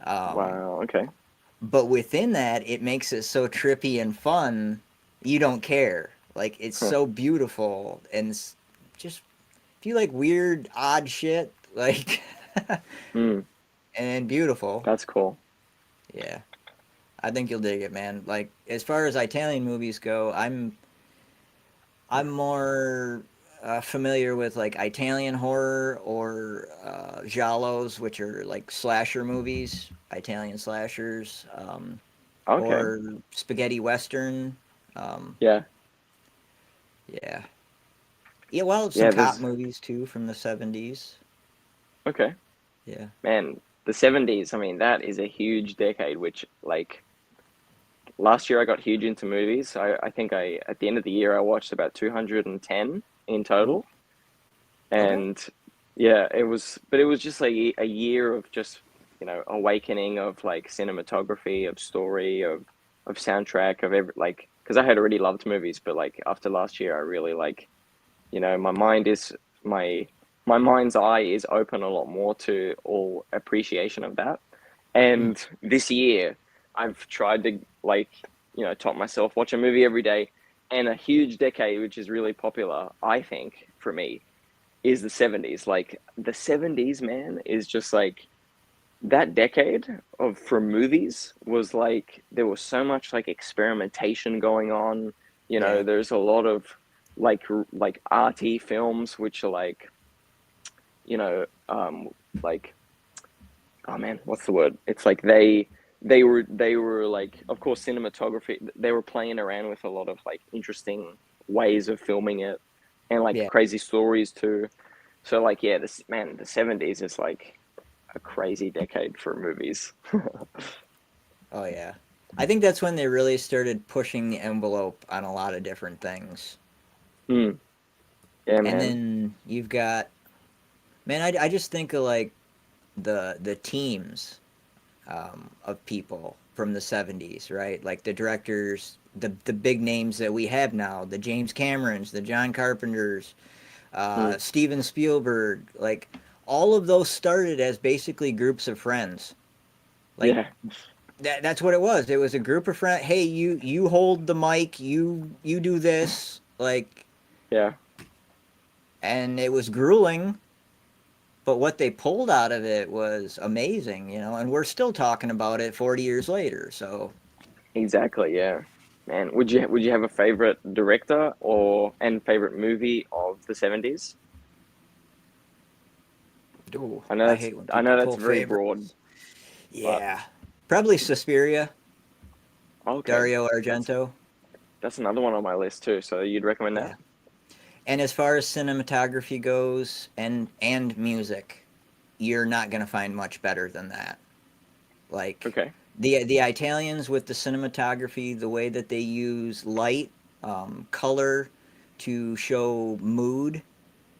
Um, Wow. Okay. but within that, it makes it so trippy and fun. you don't care. Like it's Huh. so beautiful and just if you like weird, odd shit, like Mm, and beautiful, that's cool. yeah, I think you'll dig it, man. Like as far as Italian movies go, I'm more familiar with like Italian horror or giallos, which are like slasher movies, Italian slashers, Okay. or spaghetti western. Um, Yeah. yeah, yeah. Well, some Yeah. cop There's movies too from the '70s. okay. Yeah. Man, the 70s, I mean, that is a huge decade, which, like, last year I got huge into movies. I think at the end of the year, I watched about 210 in Ooh, total. okay. And yeah, but it was just like a year of just, awakening of like cinematography, of story, of soundtrack, of like, because I had already loved movies, but like after last year, I really like, my mind is, my, my mind's eye is open a lot more to all appreciation of that. Mm. And this year, I've tried to like, top myself, watch a movie every day, and a huge decade, which is really popular, I think, for me, is the 70s. Like the 70s, man, is just like that decade of for movies was like there was so much like experimentation going on. Yeah. There's a lot of like arty films which are like, you know, like, oh man, what's the word? It's like they were like, of course, cinematography. They were playing around with a lot of like interesting ways of filming it, and like Yeah. crazy stories too. So like, yeah, this man, the 70s is like a crazy decade for movies. Oh yeah. I think that's when they really started pushing the envelope on a lot of different things. Mm, yeah, And man. then you've got, man, I just think of like the teams of people from the '70s, right? Like the directors, the big names that we have now, the James Camerons, the John Carpenters, Mm, Steven Spielberg, like all of those started as basically groups of friends. Like yeah, that's what it was. It was a group of friends. Hey, you hold the mic, you do this, like, yeah, and it was grueling, but what they pulled out of it was amazing, and we're still talking about it 40 years later. So, exactly. Yeah, man. Would you have a favorite director or and favorite movie of the 70s? ooh, I know I that's hate when I people know that's pull very broad, favorites. but Yeah. Probably Suspiria, okay, Dario that's Argento. that's another one on my list too. So you'd recommend that? Yeah. And as far as cinematography goes and music, you're not going to find much better than that. Like Okay. the Italians with the cinematography, the way that they use light, color to show mood.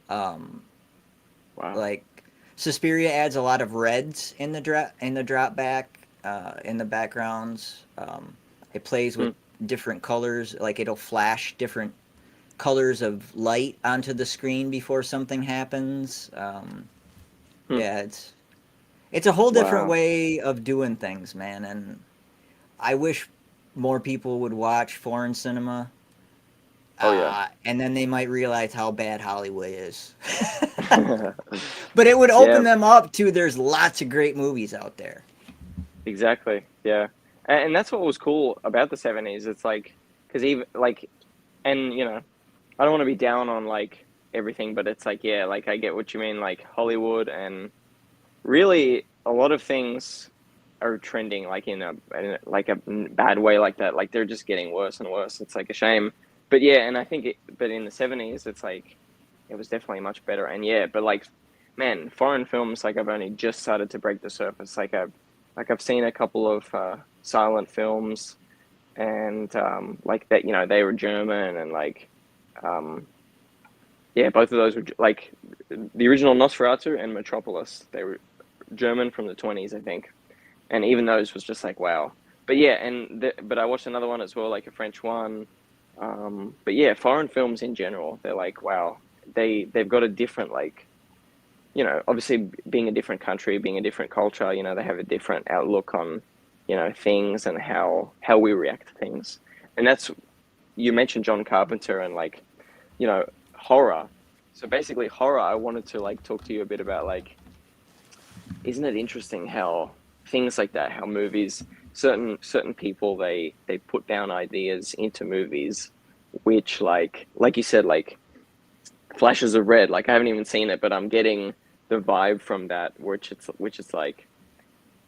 Um, Wow. like Suspiria adds a lot of reds in the drop back, in the backgrounds. It plays with Hmm. different colors, like it'll flash different colors of light onto the screen before something happens. Hmm. Yeah, it's a whole different Wow. way of doing things, man. And I wish more people would watch foreign cinema, Oh yeah. and then they might realize how bad Hollywood is. But it would open Yeah. them up to there's lots of great movies out there. Exactly. Yeah. And that's what was cool about the 70s. It's like, because even like, and I don't want to be down on like everything, but it's like, yeah, like I get what you mean. Like Hollywood and really a lot of things are trending like like a bad way like that. Like they're just getting worse and worse. It's like a shame. But yeah, and I think but in the 70s, it's like, it was definitely much better. And yeah, but like, man, foreign films, like I've only just started to break the surface. Like I've seen a couple of silent films, and like that, they were German, and like, um, yeah, both of those were like the original Nosferatu and Metropolis. They were German from the 20s, I think, and even those was just like wow. But yeah, but I watched another one as well, like a French one. But yeah, foreign films in general, they're like wow. They've got a different like, obviously being a different country, being a different culture, they have a different outlook on, things and how we react to things. And you mentioned John Carpenter and like, you know, horror. So basically horror, I wanted to like talk to you a bit about like, isn't it interesting how things like that, how movies, certain people, they put down ideas into movies, which like you said, like flashes of red. Like I haven't even seen it, but I'm getting the vibe from that, which it's like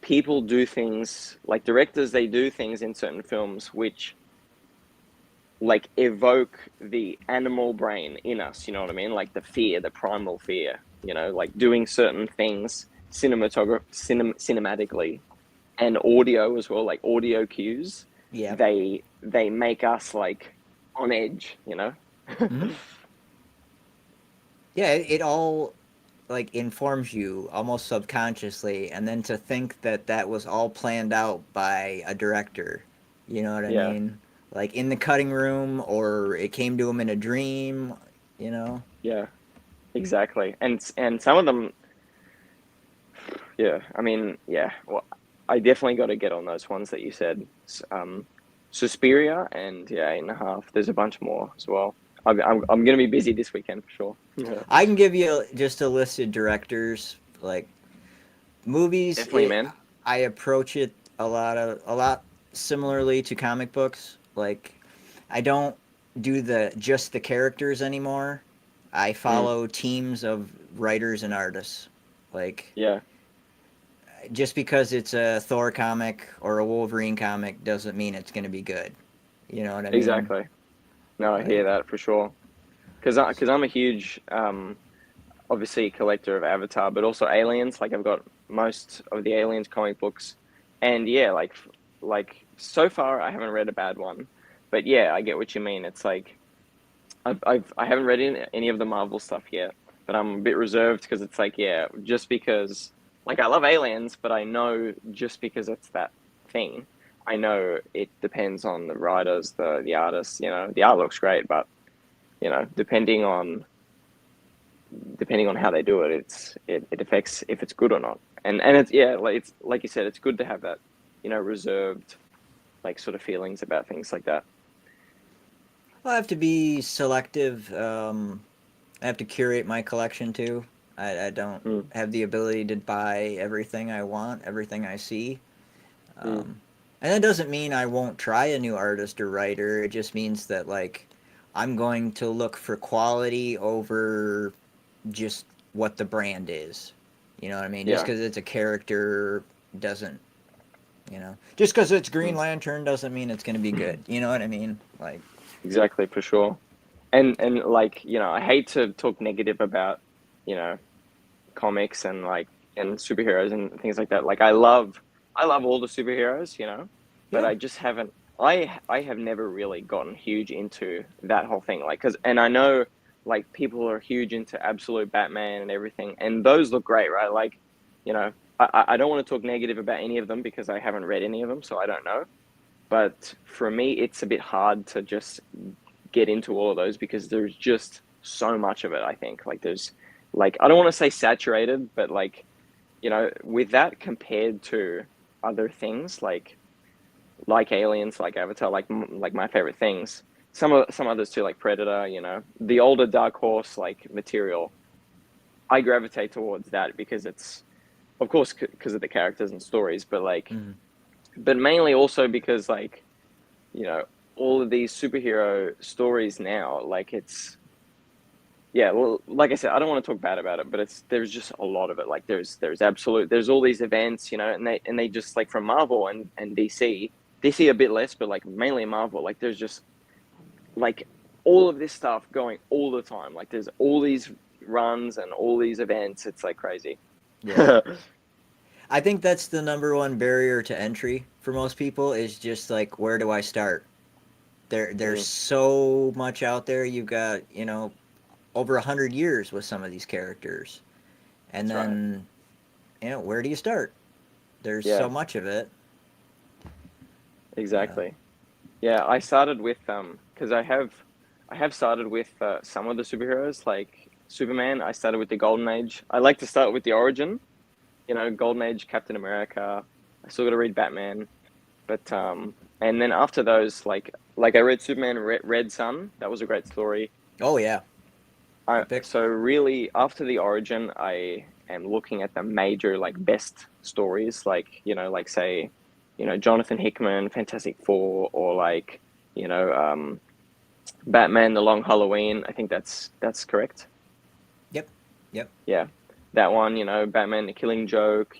people do things like directors, they do things in certain films which like evoke the animal brain in us, you know what I mean? Like the fear, the primal fear, you know, like doing certain things cinematically and audio as well, like audio cues. Yep. They make us like on edge, you know? Hmm. Yeah, it all like informs you almost subconsciously, and then to think that that was all planned out by a director, you know what I Yeah, mean? Like in the cutting room, or it came to him in a dream, you know? yeah, exactly. And some of them, yeah, I mean, yeah, well, I definitely got to get on those ones that you said. Suspiria and yeah, 8.5. There's a bunch more as well. I'm gonna be busy this weekend for sure. Yeah, I can give you just a list of directors, like movies. definitely, man. I approach it a lot similarly to comic books. Like I don't do the just the characters anymore. I Mm, follow teams of writers and artists. Like yeah, just because it's a Thor comic or a Wolverine comic doesn't mean it's going to be good. You know what I mean? exactly. No, I Like hear that for sure. Because I'm a huge obviously collector of Avatar, but also Aliens. Like I've got most of the Aliens comic books, and yeah, like so far I haven't read a bad one, but yeah, I get what you mean. It's like I haven't read any of the Marvel stuff yet, but I'm a bit reserved because it's like yeah, just because like I love Aliens, but I know just because it's that thing, I know it depends on the writers, the artists. You know, the art looks great, but you know, depending on how they do it, it affects if it's good or not. And it's yeah, like it's like you said, it's good to have that, you know, reserved like sort of feelings about things like that. I have to be selective. I have to curate my collection too. I don't Mm, have the ability to buy everything I want, everything I see. mm, And that doesn't mean I won't try a new artist or writer. It just means that like I'm going to look for quality over just what the brand is. You know what I mean? Just yeah, because it's a character doesn't, you know, just because it's Green mm, Lantern doesn't mean it's going to be good. You know what I mean? Like, exactly for sure. And like you know, I hate to talk negative about you know comics and like and superheroes and things like that. Like I love all the superheroes, you know, but yeah, I just haven't. I have never really gotten huge into that whole thing. Like, cause and I know like people are huge into Absolute Batman and everything, and those look great, right? Like, you know, I don't want to talk negative about any of them because I haven't read any of them, so I don't know. But for me, it's a bit hard to just get into all of those because there's just so much of it. I think like there's like I don't want to say saturated, but like you know with that compared to other things like Aliens, like Avatar, like my favorite things. Some others too, like Predator. You know, the older Dark Horse like material. I gravitate towards that because it's of course because of the characters and stories, but like mm, but mainly also because like you know all of these superhero stories now like it's yeah, well, like I said, I don't want to talk bad about it, but it's there's just a lot of it. Like there's all these events, you know, and they just like from Marvel and DC a bit less, but like mainly Marvel. Like there's just like all of this stuff going all the time. Like there's all these runs and all these events. It's like crazy. yeah. I think that's the number one barrier to entry for most people is just like, where do I start? There's Mm, so much out there. You've got, you know, over 100 years with some of these characters, and that's right. then, you know, where do you start? There's so Yeah, much of it. Uh, exactly. Yeah, I started with because I have started with some of the superheroes like Superman. I started with the Golden Age. I like to start with the origin, you know, Golden Age Captain America. I still got to read Batman, but And then after those, like I read Superman Red Sun. That was a great story. Oh yeah, good pick. So really after the origin, I am looking at the major like best stories, like like say, Jonathan Hickman, Fantastic Four, or like Batman: The Long Halloween. I think that's correct. Yep, yep. Yeah, that one. Batman: The Killing Joke.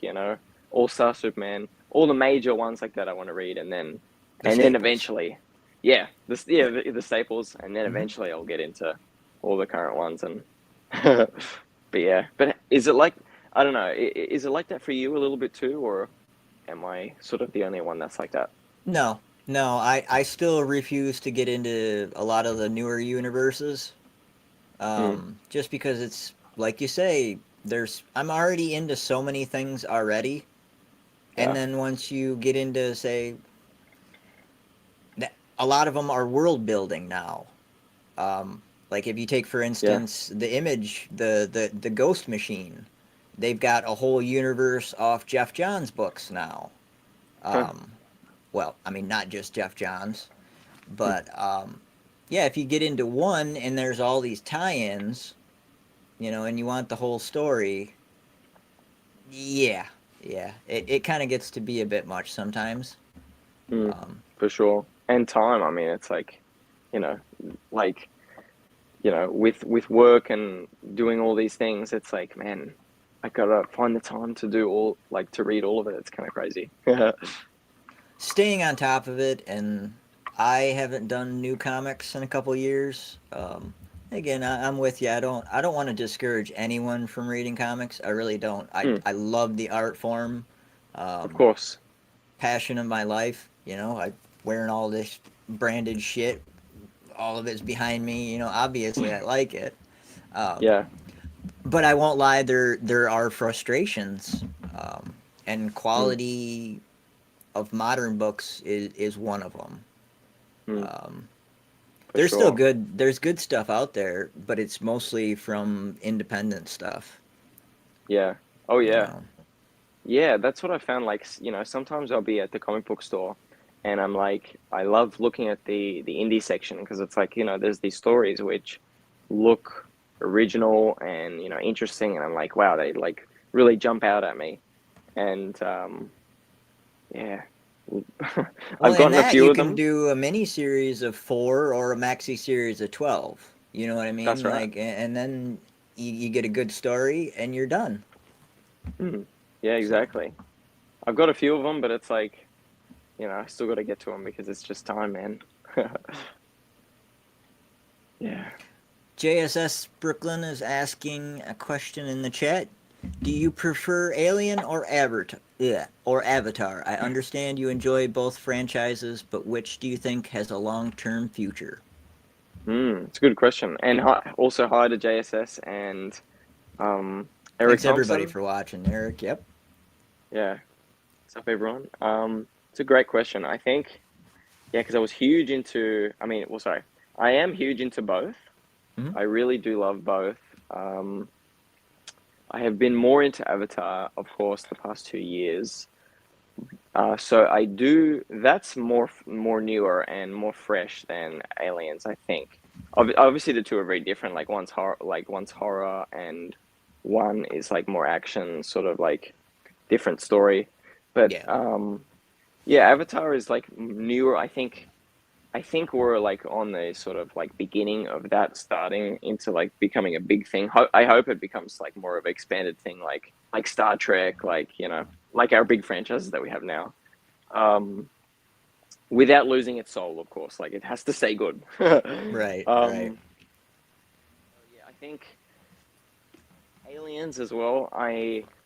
All Star Superman. All the major ones like that I want to read, and then The staples. eventually, yeah, Yeah. the staples, and then Hmm. eventually I'll get into all the current ones and. But yeah, but is it like I don't know? Is it like that for you a little bit too, or am I sort of the only one that's like that? No, no. I still refuse to get into a lot of the newer universes. Mm, Just because it's like you say, I'm already into so many things already, and yeah. then once you get into say that a lot of them are world building now. Like if you take for Yeah. instance the image, the Ghost Machine, they've got a whole universe off Jeff Johns books now. Huh. Um, well, I mean not just Jeff Johns, Hmm. but yeah, if you get into one and there's all these tie-ins, and you want the whole story, yeah, yeah, it kind of gets to be a bit much sometimes. Mm, Um, for sure. And time. I mean, it's like, you know, like with work and doing all these things, it's like, man, I gotta find the time to do all like to read all of it. It's kind of crazy. Staying on top of it, and I haven't done new comics in a couple years. Again, I'm with you. I don't want to discourage anyone from reading comics. I really don't. I Mm, I love the art form. of Um, course. Passion of my life. I wearing all this branded shit. All of it's behind me. Obviously I like it. Um, Yeah. but I won't lie. There are frustrations, and Mm, quality of modern books is one of them. mm, Um, for there's still sure. good. There's good stuff out there, but it's mostly from independent stuff. Yeah. Oh You yeah. know. Yeah, that's what I found. Like, sometimes I'll be at the comic book store, and I'm like, I love looking at the indie section because it's like, there's these stories which look original and interesting, and I'm like, wow, they like really jump out at me. And yeah, Well, I've in gotten a that few you of can them. do a mini series of 4 or a maxi series of 12. You know what I That's mean? right. Like, and then you get a good story and you're done. Mm. Yeah, So, exactly. I've got a few of them, but it's like, I still got to get to them because it's just time, man. Yeah. JSS Brooklyn is asking a question in the chat. Do you prefer Alien or Avatar? Yeah, or Avatar? I understand you enjoy both franchises, but which do you think has a long-term future? It's a good question. And also hi to JSS and um, Eric Thanks everybody Thompson. for watching, Eric. Yep. Yeah, what's up, everyone? It's a great question. I think, yeah, because I was huge into, I mean, well, sorry, I am huge into both. Mm-hmm. I really do love both. Um, I have been more into Avatar, of course, the past 2 years. So I do. That's more newer and more fresh than Aliens, I think. Obviously, the two are very different. One's horror, and one is like more action, sort of like different story. But Yeah. yeah, Avatar is like newer. I think we're like on the sort of like beginning of that starting into like becoming a big thing. I hope it becomes like more of an expanded thing, like Star Trek, like like our big franchises that we have now. Um, without losing its soul, of course. Like it has to stay good. Right. Right. um, yeah, I think Aliens as well.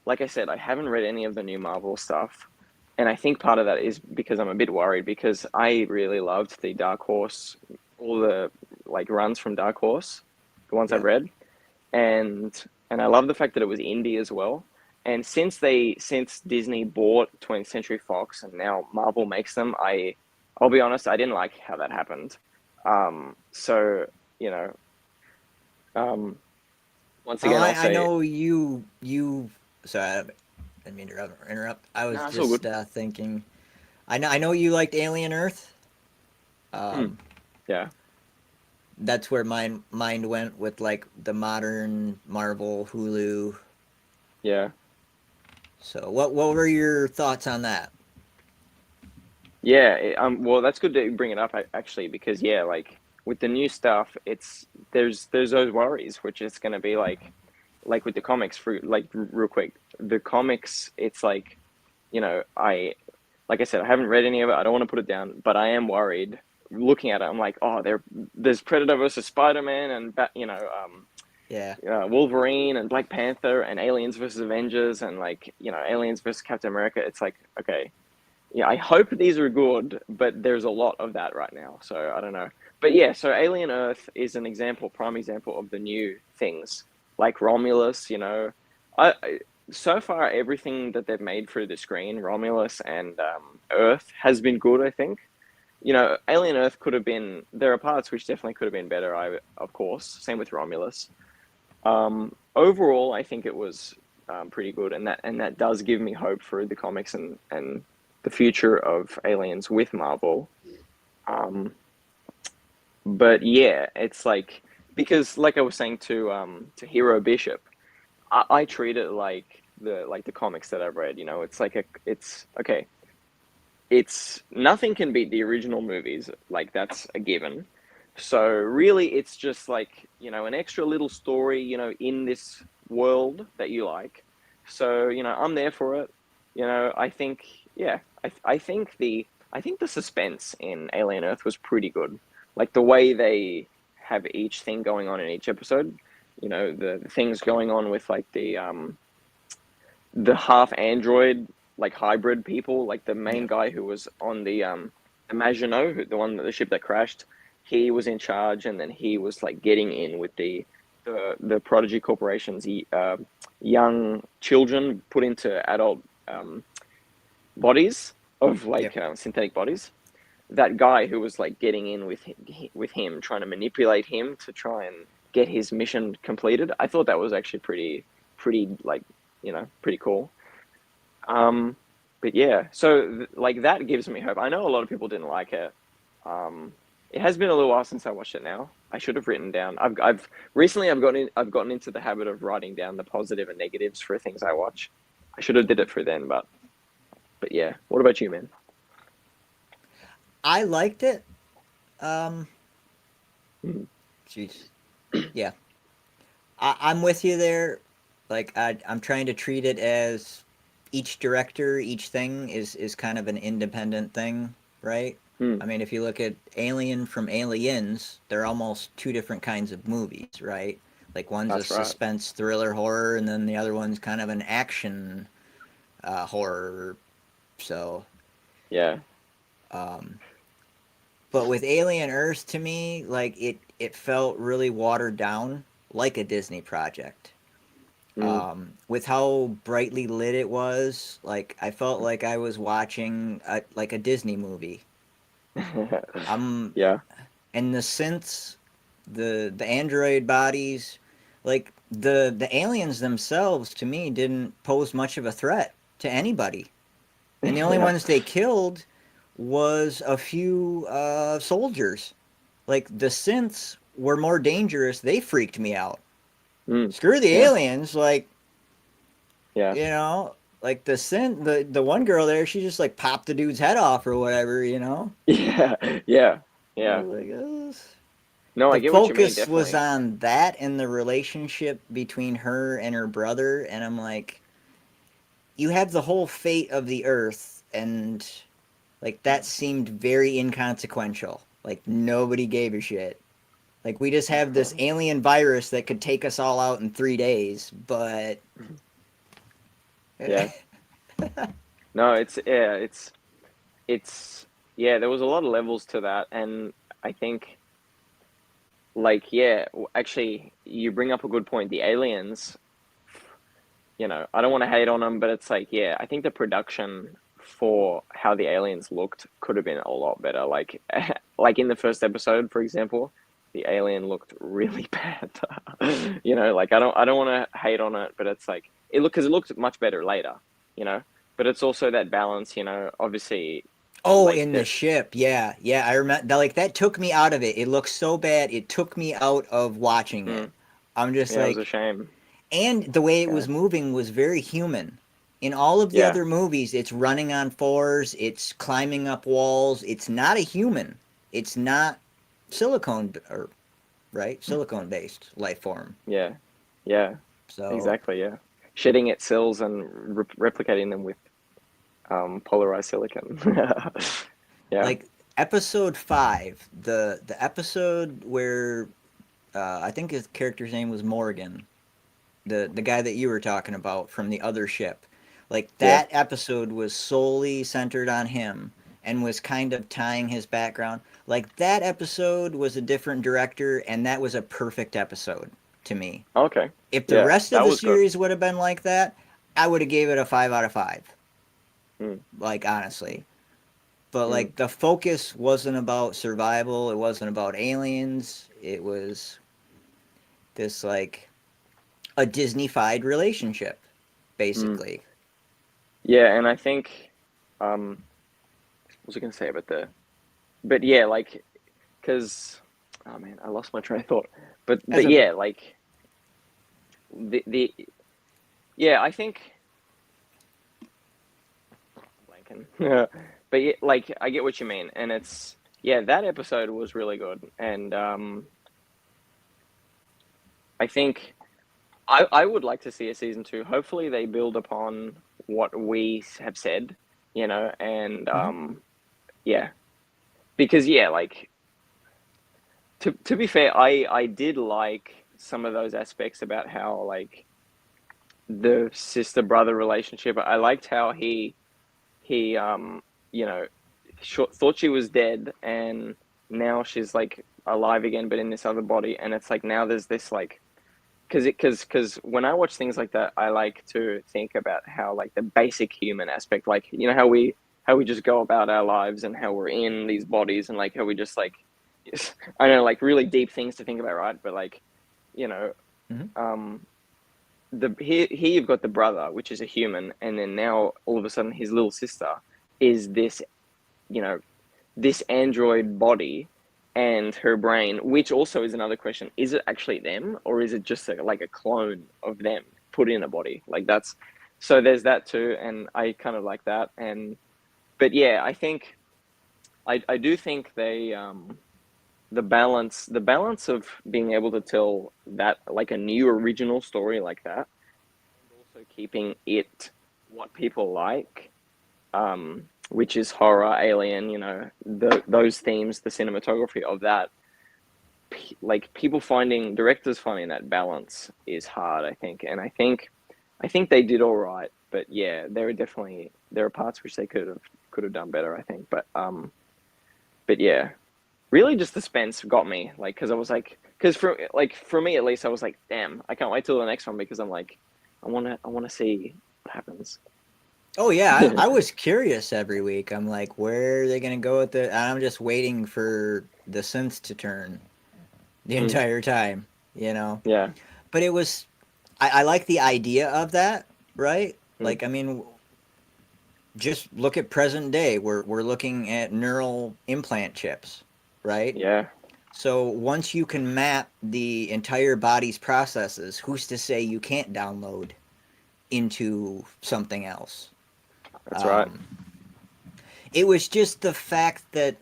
Like I said, I haven't read any of the new Marvel stuff, and I think part of that is because I'm a bit worried because I really loved the Dark Horse, all the like runs from Dark Horse, the ones I've Yep. read, and I love the fact that it was indie as well. And since Disney bought 20th Century Fox and now Marvel makes them, I'll be honest, I didn't like how that happened. So you know, um, once Oh, again, I'll I say know you. Sorry, I didn't mean to interrupt. I was no, it's all good. just thinking. I know you liked Alien Earth. Hmm. Um, Yeah. that's where my mind went with like the modern Marvel Hulu. Yeah. So what were your thoughts on that? Yeah, well, that's good that you bring it up actually, because yeah, like with the new stuff, there's those worries, which is going to be like with the comics for like real quick, the comics, it's like, like I said, I haven't read any of it. I don't want to put it down, but I am worried looking at it. I'm like, oh, there's Predator versus Spider-Man and Yeah. Wolverine and Black Panther and Aliens versus Avengers and like, Aliens versus Captain America. It's like, okay, yeah, I hope these are good, but there's a lot of that right now. So I don't know. But yeah, so Alien Earth is an example, prime example of the new things like Romulus. So far everything that they've made through the screen, Romulus and Earth has been good. I think. Alien Earth could have been. There are parts which definitely could have been better. Of course, same with Romulus. Overall, I think it was pretty good, and that does give me hope for the comics and the future of Aliens with Marvel. Um, but yeah, it's like, because like I was saying to Hero Bishop, I treat it like the comics that I've read. It's like it's okay. It's nothing can beat the original movies. Like that's a given. So really, it's just like an extra little story, in this world that you like. So I'm there for it. I think yeah, I think the suspense in Alien Earth was pretty good. Like the way they have each thing going on in each episode. The things going on with like the half android like hybrid people, like the main Yeah. guy who was on the Maginot, the ship that crashed. He was in charge, and then he was like getting in with the Prodigy Corporation's young children put into adult bodies of Yep. like synthetic bodies. That guy who was like getting in with him, trying to manipulate him to try and get his mission completed. I thought that was actually pretty like pretty cool. Um, but yeah, so like that gives me hope. I know a lot of people didn't like it. It has been a little while since I watched it now. I should have written down. I've recently I've gotten into the habit of writing down the positive and negatives for things I watch. I should have did it for then, but yeah. What about you, man? I liked it. Um, Mm. Jeez. Yeah. I'm with you there. Like I'm trying to treat it as each director, each thing is kind of an independent thing, right? Mm. I mean, if you look at Alien from Aliens, they're almost two different kinds of movies, right? Like one's a That's right. suspense thriller horror, and then the other one's kind of an action horror. So, Yeah. um, but with Alien Earth, to me, like it felt really watered down, like a Disney project. Mm. With how brightly lit it was, like I felt like I was watching like a Disney movie. Um, Yeah. and the synths, the android bodies, like the aliens themselves, to me, didn't pose much of a threat to anybody. And the only Yeah. ones they killed was a few soldiers. Like the synths were more dangerous. They freaked me out. Mm. Screw the Yeah. aliens. Like Yeah. you know, like the synth, the one girl there, she just like popped the dude's head off or whatever. Yeah. Yeah. I Yeah. was like, ugh. No, I The get what you mean, focus was definitely. on that and the relationship between her and her brother, and I'm like, you have the whole fate of the Earth, and like that seemed very inconsequential. Like nobody gave a shit. Like we just have this alien virus that could take us all out in 3 days, but Yeah. No, it's yeah, there was a lot of levels to that, and I think like yeah, actually you bring up a good point. The aliens, I don't want to hate on them, but it's like yeah, I think the production for how the aliens looked could have been a lot better. Like like in the first episode, for example, the alien looked really bad. Like I don't want to hate on it, but it's like it looked much better later, you know. But it's also that balance, obviously Oh, like in the the ship. Yeah. Yeah, I remember that, like that took me out of it. It looked so bad. It took me out of watching it. mm, I'm just yeah, it was a like, shame. and the way it Yeah, was moving was very human. In all of the yeah, other movies, it's running on fours, it's climbing up walls. It's not a human. It's not silicone or right, silicone based life form. yeah, yeah, So, exactly. Yeah, shedding its cells and replicating them with polarized silicon. Yeah, like episode 5, the episode where I think his character's name was Morgan, the guy that you were talking about from the other ship. Like yeah. that episode was solely centered on him and was kind of tying his background. Like that episode was a different director and that was a perfect episode to me. Okay. If the Yeah, rest of that the was good. series would have been like that, I would have gave it a 5 out of 5. Mm, Like honestly. But mm, like the focus wasn't about survival, it wasn't about aliens. It was this like a Disney-fied relationship mm. basically. Yeah, and I think, what was I going to say about but yeah, like, because, oh man, I lost my train of thought. That's But okay. yeah, like the yeah, I think blanking. But yeah, like I get what you mean, and it's yeah, that episode was really good, and I think I would like to see a season two. Hopefully, they build upon what we have said, and Mm-hmm. yeah, because yeah, like to be fair, I did like some of those aspects about how like the sister brother relationship. I liked how he you know thought she was dead, and now she's like alive again, but in this other body, and it's like now there's this like because when I watch things like that, I like to think about how like the basic human aspect, like how we just go about our lives and how we're in these bodies and like how we just like I know like really deep things to think about, right? But like you know, Mm-hmm. um, here you've got the brother, which is a human, and then now all of a sudden his little sister is this you know this android body and her brain, which also is another question: is it actually them, or is it just like a clone of them put in a body? Like that's so there's that too, and I kind of like that. And but yeah, I think I do think they the balance of being able to tell that like a new original story like that, and also keeping it what people like, which is horror, alien, those themes, the cinematography of that. Like people finding directors finding that balance is hard, I think, and I think they did all right. But yeah, there are parts which they could have done better, I think. But yeah, really just the suspense got me, like because I was like, because for me at least, I was like, damn, I can't wait till the next one because I'm like, I want to see what happens. Oh yeah, I was curious every week. I'm like, where are they gonna go with it? I'm just waiting for the synths to turn the Mm, entire time, you know. yeah. But it was, I like the idea of that, right? Mm, Like, I mean, just look at present day. We're looking at neural implant chips, right? yeah. So once you can map the entire body's processes, who's to say you can't download into something else? That's right. Um, it was just the fact that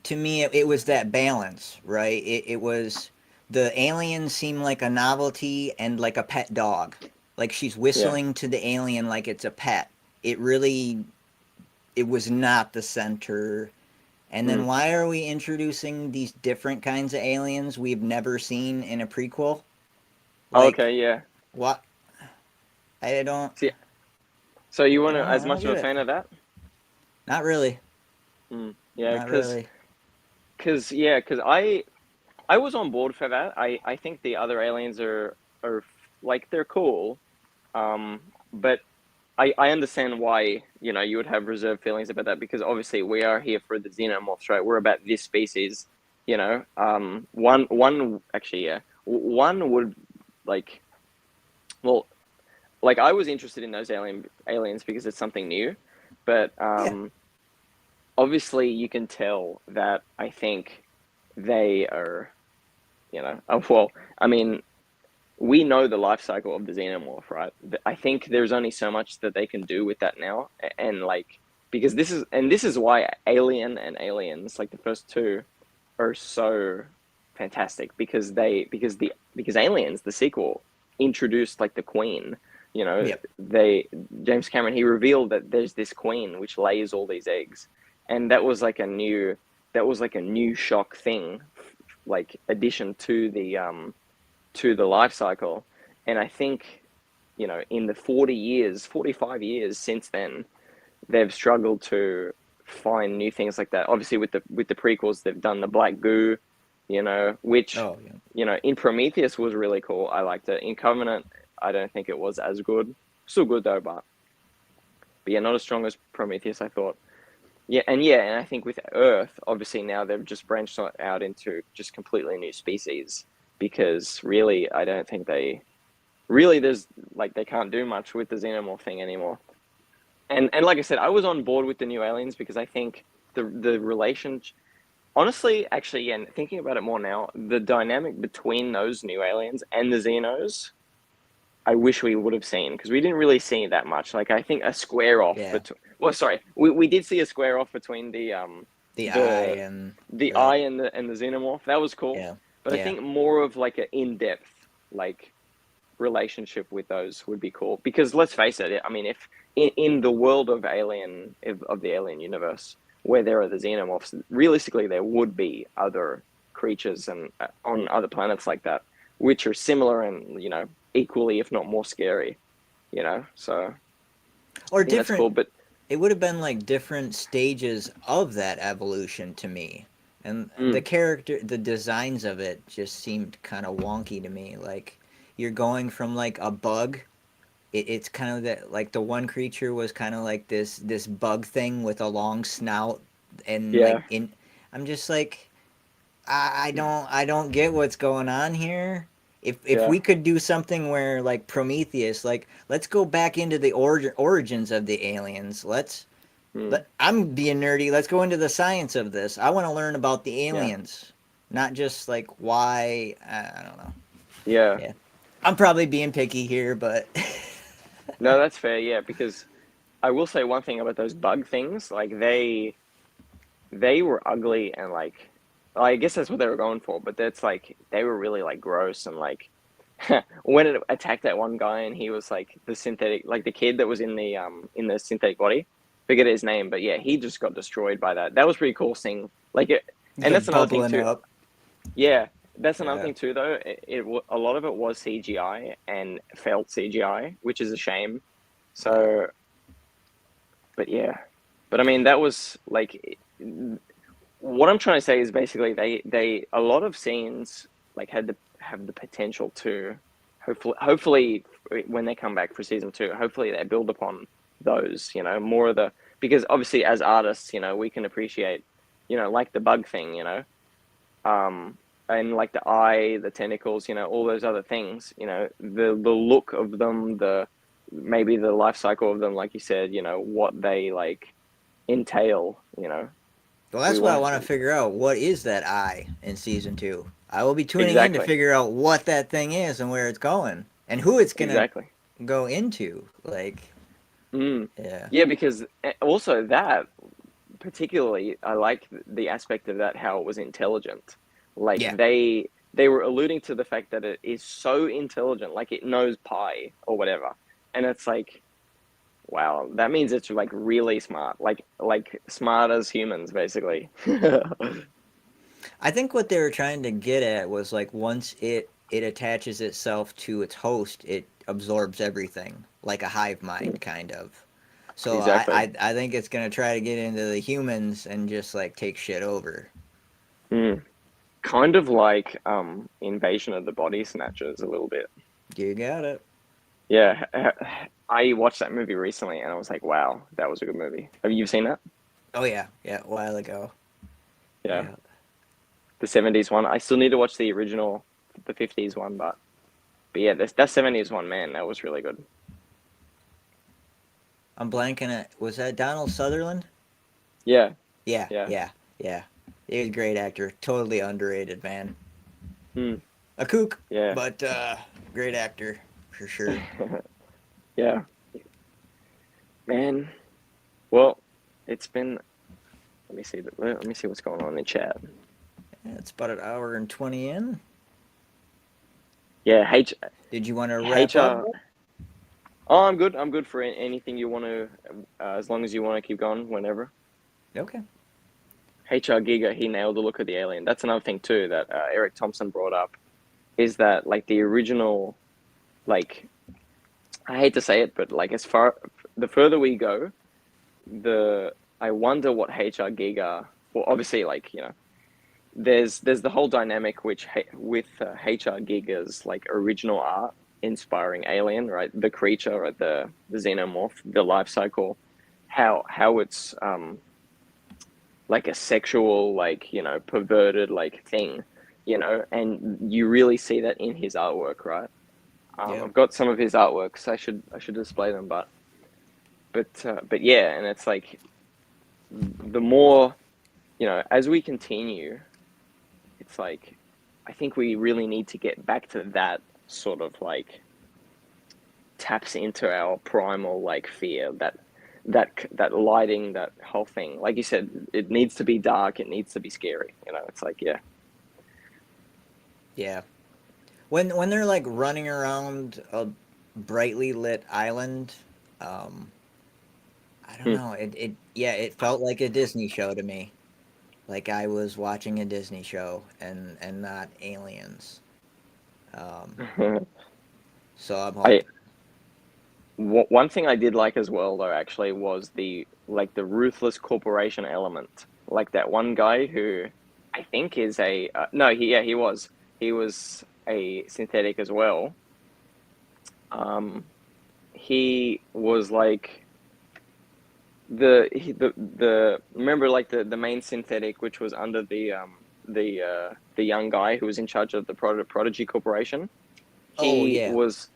to me it was that balance, right? It was the alien seemed like a novelty and like a pet dog. Like she's Yeah. whistling to the alien like it's a pet. It really it was not the center. And then Mm. why are we introducing these different kinds of aliens we've never seen in a prequel? Like Okay. Yeah. what? I don't See, so you I want don't to as I don't much of get a it. fan of that? Not really. Yeah. Not really. Because I was on board for that. I think the other aliens are like they're cool. But I understand why you would have reserved feelings about that because obviously we are here for the xenomorphs, right? We're about this species. One actually, yeah, one would like well, I was interested in those aliens because it's something new, but Yeah. obviously you can tell that I think they are, well, I mean, we know the life cycle of the xenomorph, right? I think there's only so much that they can do with that now, and like because this is why Alien and Aliens, like the first two, are so fantastic because Aliens, the sequel, introduced like the Queen. Yep. They James Cameron, he revealed that there's this queen which lays all these eggs, and that was like a new shock thing, like addition to the life cycle. And I think, in the 40 years, 45 years since then, they've struggled to find new things like that. Obviously, with the prequels, they've done the black goo, which, Oh, yeah. in Prometheus was really cool. I liked it. In Covenant, I don't think it was as good. Still good though, but yeah, not as strong as Prometheus, I thought. And I think with Earth, obviously now they've just branched out into just completely new species because really, I don't think there's like they can't do much with the xenomorph thing anymore. And like I said, I was on board with the new aliens because I think the relation, honestly, actually, yeah, thinking about it more now, the dynamic between those new aliens and the Xenos, I wish we would have seen because we didn't really see that much. Like I think a square off Yeah. between. Well, sorry, we did see a square off between The eye the and the the eye and the xenomorph. That was cool, yeah. but I Yeah. think more of like an in depth like relationship with those would be cool because let's face it. I mean, if in the world of of the Alien universe where there are the xenomorphs, realistically there would be other creatures and on other planets like that which are similar and equally, if not more scary, So I Or think that's different. cool. But It would have been like different stages of that evolution to me. And the mm, character, the designs of it just seemed kind of wonky to me. Like you're going from like a bug. It's kind of that like the one creature was kind of like this bug thing with a long snout and like yeah, in. I'm just like I don't get what's going on here. If yeah, we could do something where like Prometheus, like let's go back into the origins of the aliens. mm, I'm being nerdy. Let's go into the science of this. I want to learn about the yeah, aliens, not just like why. I don't know. yeah. Yeah, I'm probably being picky here, but No, that's fair. Yeah, because I will say one thing about those bug things. Like they were ugly and like I guess that's what they were going for, but that's like they were really like gross and like when it attacked that one guy and he was like the synthetic like the kid that was in the synthetic body. Forget his name, but yeah, he just got destroyed by that. That was pretty cool seeing like it, and get that's another thing bubbling too. up. Yeah, that's another Yeah. thing too though. A lot of it was CGI and felt CGI, which is a shame. Yeah. So, but yeah, but I mean that was like what I'm trying to say is basically they a lot of scenes like had to have the potential to hopefully when they come back for season two, hopefully they build upon those, more of the because obviously as artists, we can appreciate, like the bug thing, and like the eye, the tentacles, all those other things, the look of them, the maybe the life cycle of them, like you said, what they like entail, Well, we that's what I want want to to figure out. What is that eye in season two? I will be tuning in to exactly. figure out what that thing is and where it's going and who it's gonna Exactly. go into. Like, Mm. yeah, Yeah, because also that particularly, I like the aspect of that how it was intelligent. Like yeah. they were alluding to the fact that it is so intelligent, like it knows pi or whatever, and it's like, wow, that means it's like really smart, like smart as humans, basically. I think what they were trying to get at was like once it attaches itself to its host, it absorbs everything like a hive mind kind of. So Exactly. I think it's gonna try to get into the humans and just like take shit over. Mm. Kind of like Invasion of the Body Snatchers a little bit. You got it. Yeah, I watched that movie recently and I was like, wow, that was a good movie. Have you seen that? Oh yeah, yeah. A while ago. Yeah, Yeah. the 70s one. I still need to watch the original, the 50s one, but yeah, that 70s one, man, that was really good. I'm blanking it. Was that Donald Sutherland? Yeah, Yeah, Yeah. yeah, yeah. He was a great actor. Totally underrated, man. Mm, A kook, yeah. but great actor for sure. Yeah. Man. Well, it's been. Let me see. Let me see what's going on in chat. Yeah, it's about an hour and 20 in. Yeah. Did you want to wrap up? HR. Oh, I'm good. I'm good for anything you want to, as long as you want to keep going whenever. Okay. HR Giga, he nailed the look of the alien. That's another thing too that Eric Thompson brought up, is that like the original, like, I hate to say it, but like as far the further we go, the I wonder what HR Giga. Well, obviously, like, there's the whole dynamic which with HR Giga's like original art inspiring Alien, right? The creature, right? The xenomorph, the life cycle, how it's like a sexual, like, perverted like thing, and you really see that in his artwork, right? Yeah. I've got some of his artworks. I should display them, but yeah, and it's like the more, as we continue, it's like I think we really need to get back to that sort of like taps into our primal like fear, that lighting, that whole thing. Like you said, it needs to be dark, it needs to be scary. It's like, yeah. Yeah. When they're like running around a brightly lit island, um, I don't Hmm. know. It yeah, it felt like a Disney show to me. Like I was watching a Disney show and not aliens. Um, so I'm I hoping. One thing I did like as well though, actually, was the ruthless corporation element. Like that one guy who I think is a no, he was a synthetic as well. Um, he was like the remember, like the main synthetic, which was under the young guy who was in charge of the Prodigy Corporation. Oh He yeah. was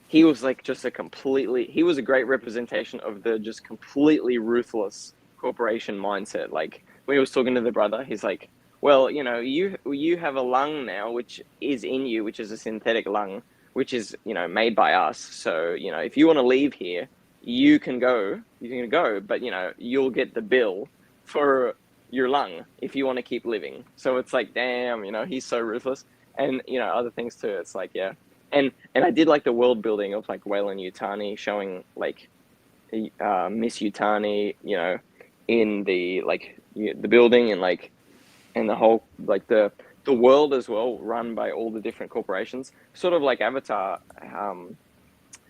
he was like just he was a great representation of the just completely ruthless corporation mindset. Like when he was talking to the brother, he's like, well, you have a lung now which is in you, which is a synthetic lung, which is, made by us. So, if you want to leave here, you can go, but you'll get the bill for your lung if you want to keep living. So it's like, damn, he's so ruthless. And other things too. It's like, yeah. And I did like the world building of like Wayland Yutani, showing like Miss Yutani, in the like the building, and like, and the whole like the world as well, run by all the different corporations, sort of like Avatar.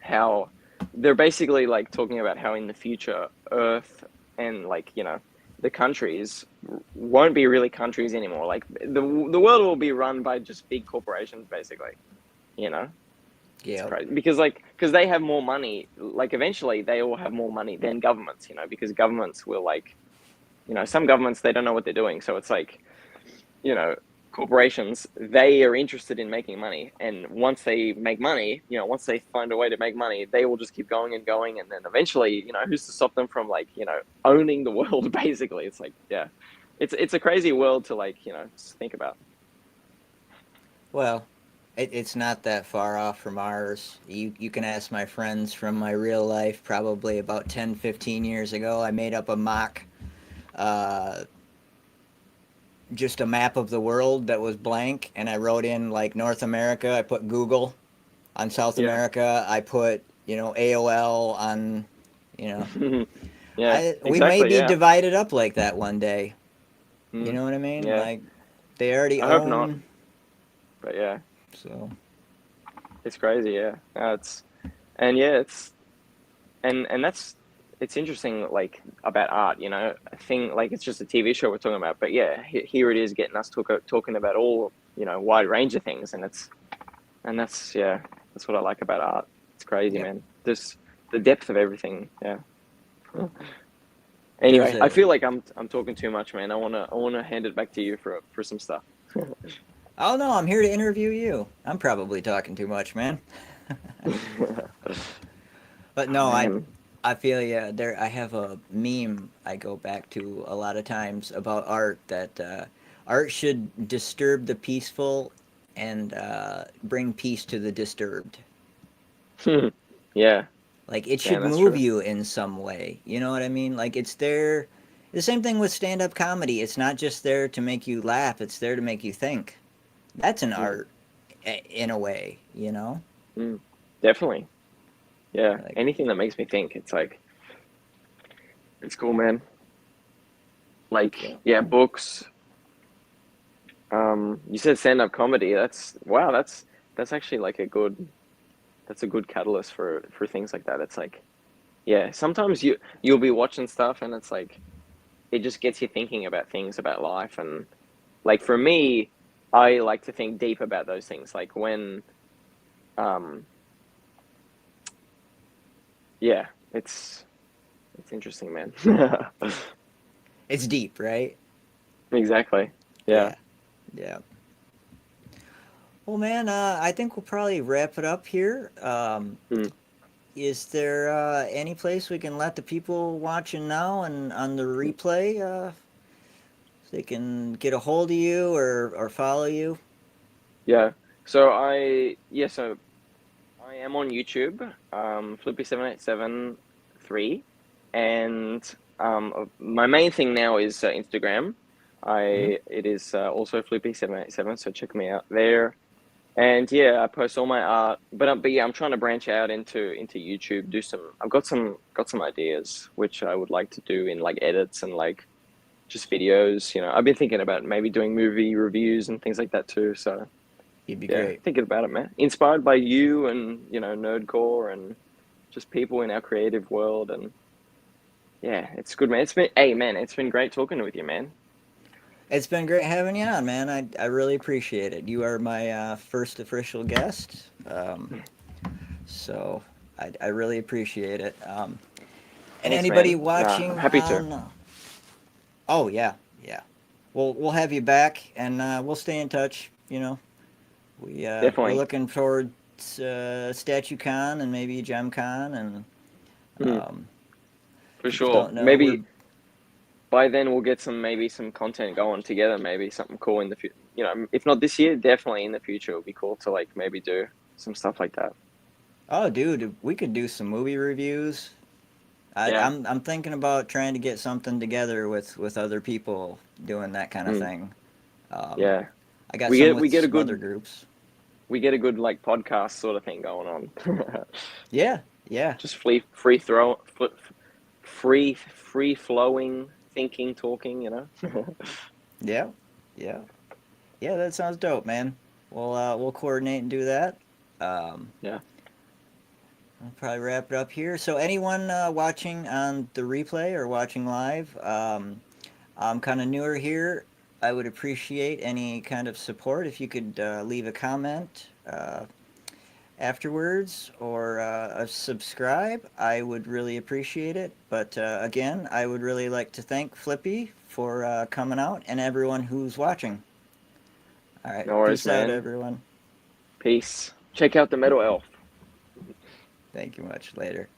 How they're basically like talking about how in the future Earth and like, the countries won't be really countries anymore. Like the world will be run by just big corporations, basically. You know, it's Yeah. crazy because they have more money. Like eventually, they all have more money than governments. Because governments will like, some governments, they don't know what they're doing. So it's like, you know, corporations, they are interested in making money, and once they make money, once they find a way to make money, they will just keep going and going, and then eventually, who's to stop them from like, owning the world? Basically, it's like, yeah, it's a crazy world to like, just think about. Well, it's not that far off from ours. You can ask my friends from my real life. Probably about 10, 15 years ago, I made up a mock, uh, just a map of the world that was blank, and I wrote in like North America. I put Google on South Yeah. America. I put AOL on, you know. Yeah, We may exactly. be Yeah. divided up like that one day. You Mm, know what I mean? yeah, Like they already I hope not, own. but yeah, So it's crazy. Yeah, it's and yeah, and that's it's interesting, like, about art, a thing like it's just a TV show we're talking about, but yeah, here it is getting us talking about all, wide range of things, and that's, yeah, that's what I like about art. It's crazy, yep. man. Just the depth of everything. Yeah. There's Anyway, I a feel like I'm talking too much, man. I wanna hand it back to you for some stuff. Oh no, I'm here to interview you. I'm probably talking too much, man. But no, I Man. I feel yeah. There, I have a meme I go back to a lot of times about art that art should disturb the peaceful and bring peace to the disturbed. Yeah, Like it man, should that's move true. you in some way. You know what I mean? Like it's there. The same thing with stand-up comedy. It's not just there to make you laugh. It's there to make you think. That's an Mm, art, in a way. mm, definitely. Yeah, Like anything that makes me think, it's like it's cool, man. Like, yeah. yeah, books. You said stand-up comedy. That's wow. That's actually like a good. That's a good catalyst for things like that. It's like, yeah. Sometimes you'll be watching stuff and it's like it just gets you thinking about things about life and like for me, I like to think deep about those things. Like when, um, yeah, it's interesting, man. It's deep, right? Exactly. Yeah. Yeah. Yeah. Well, man, I think we'll probably wrap it up here. Mm. Is there any place we can let the people watching now and on the replay so they can get a hold of you or follow you? Yeah. So I am on YouTube, Flippy7873, and my main thing now is Instagram. Hmm. It is also Flippy787, so check me out there. And yeah, I post all my art, but yeah, I'm trying to branch out into YouTube. I've got some ideas which I would like to do in like edits and like just videos. I've been thinking about maybe doing movie reviews and things like that too. So You'd be yeah, great. thinking about it, man. Inspired by you and nerdcore and just people in our creative world, and yeah, it's good, man. Hey, man, it's been great talking with you, man. It's been great having you on, man. I really appreciate it. You are my first official guest, so I really appreciate it. And Thanks, anybody man. I'm watching happy to. on, oh yeah, yeah, we'll have you back, and we'll stay in touch. We're Definitely. looking forward to Statue Con and maybe Gem Con, and Hmm, um, for people sure. don't know we're Maybe by then we'll get maybe some content going together. Maybe something cool in the future. If not this year, definitely in the future, it'll be cool to like maybe do some stuff like that. oh dude, we could do some movie reviews. I, Yeah. I'm I'm thinking about trying to get something together with other people doing that kind of Hmm, thing. Um, yeah. I got We some get with we get a some other good groups. we get a good like podcast sort of thing going on. Yeah, yeah, Just free flowing thinking, talking. yeah, yeah, yeah. That sounds dope, man. We'll coordinate and do that. Um, Yeah. I'll probably wrap it up here. So anyone watching on the replay or watching live, I'm kind of newer here. I would appreciate any kind of support if you could leave a comment afterwards or a subscribe. I would really appreciate it. But again, I would really like to thank Flippy for coming out and everyone who's watching. All right, No worries, peace out, man. everyone. Peace. Check out the Metal Elf. Thank you much. Later.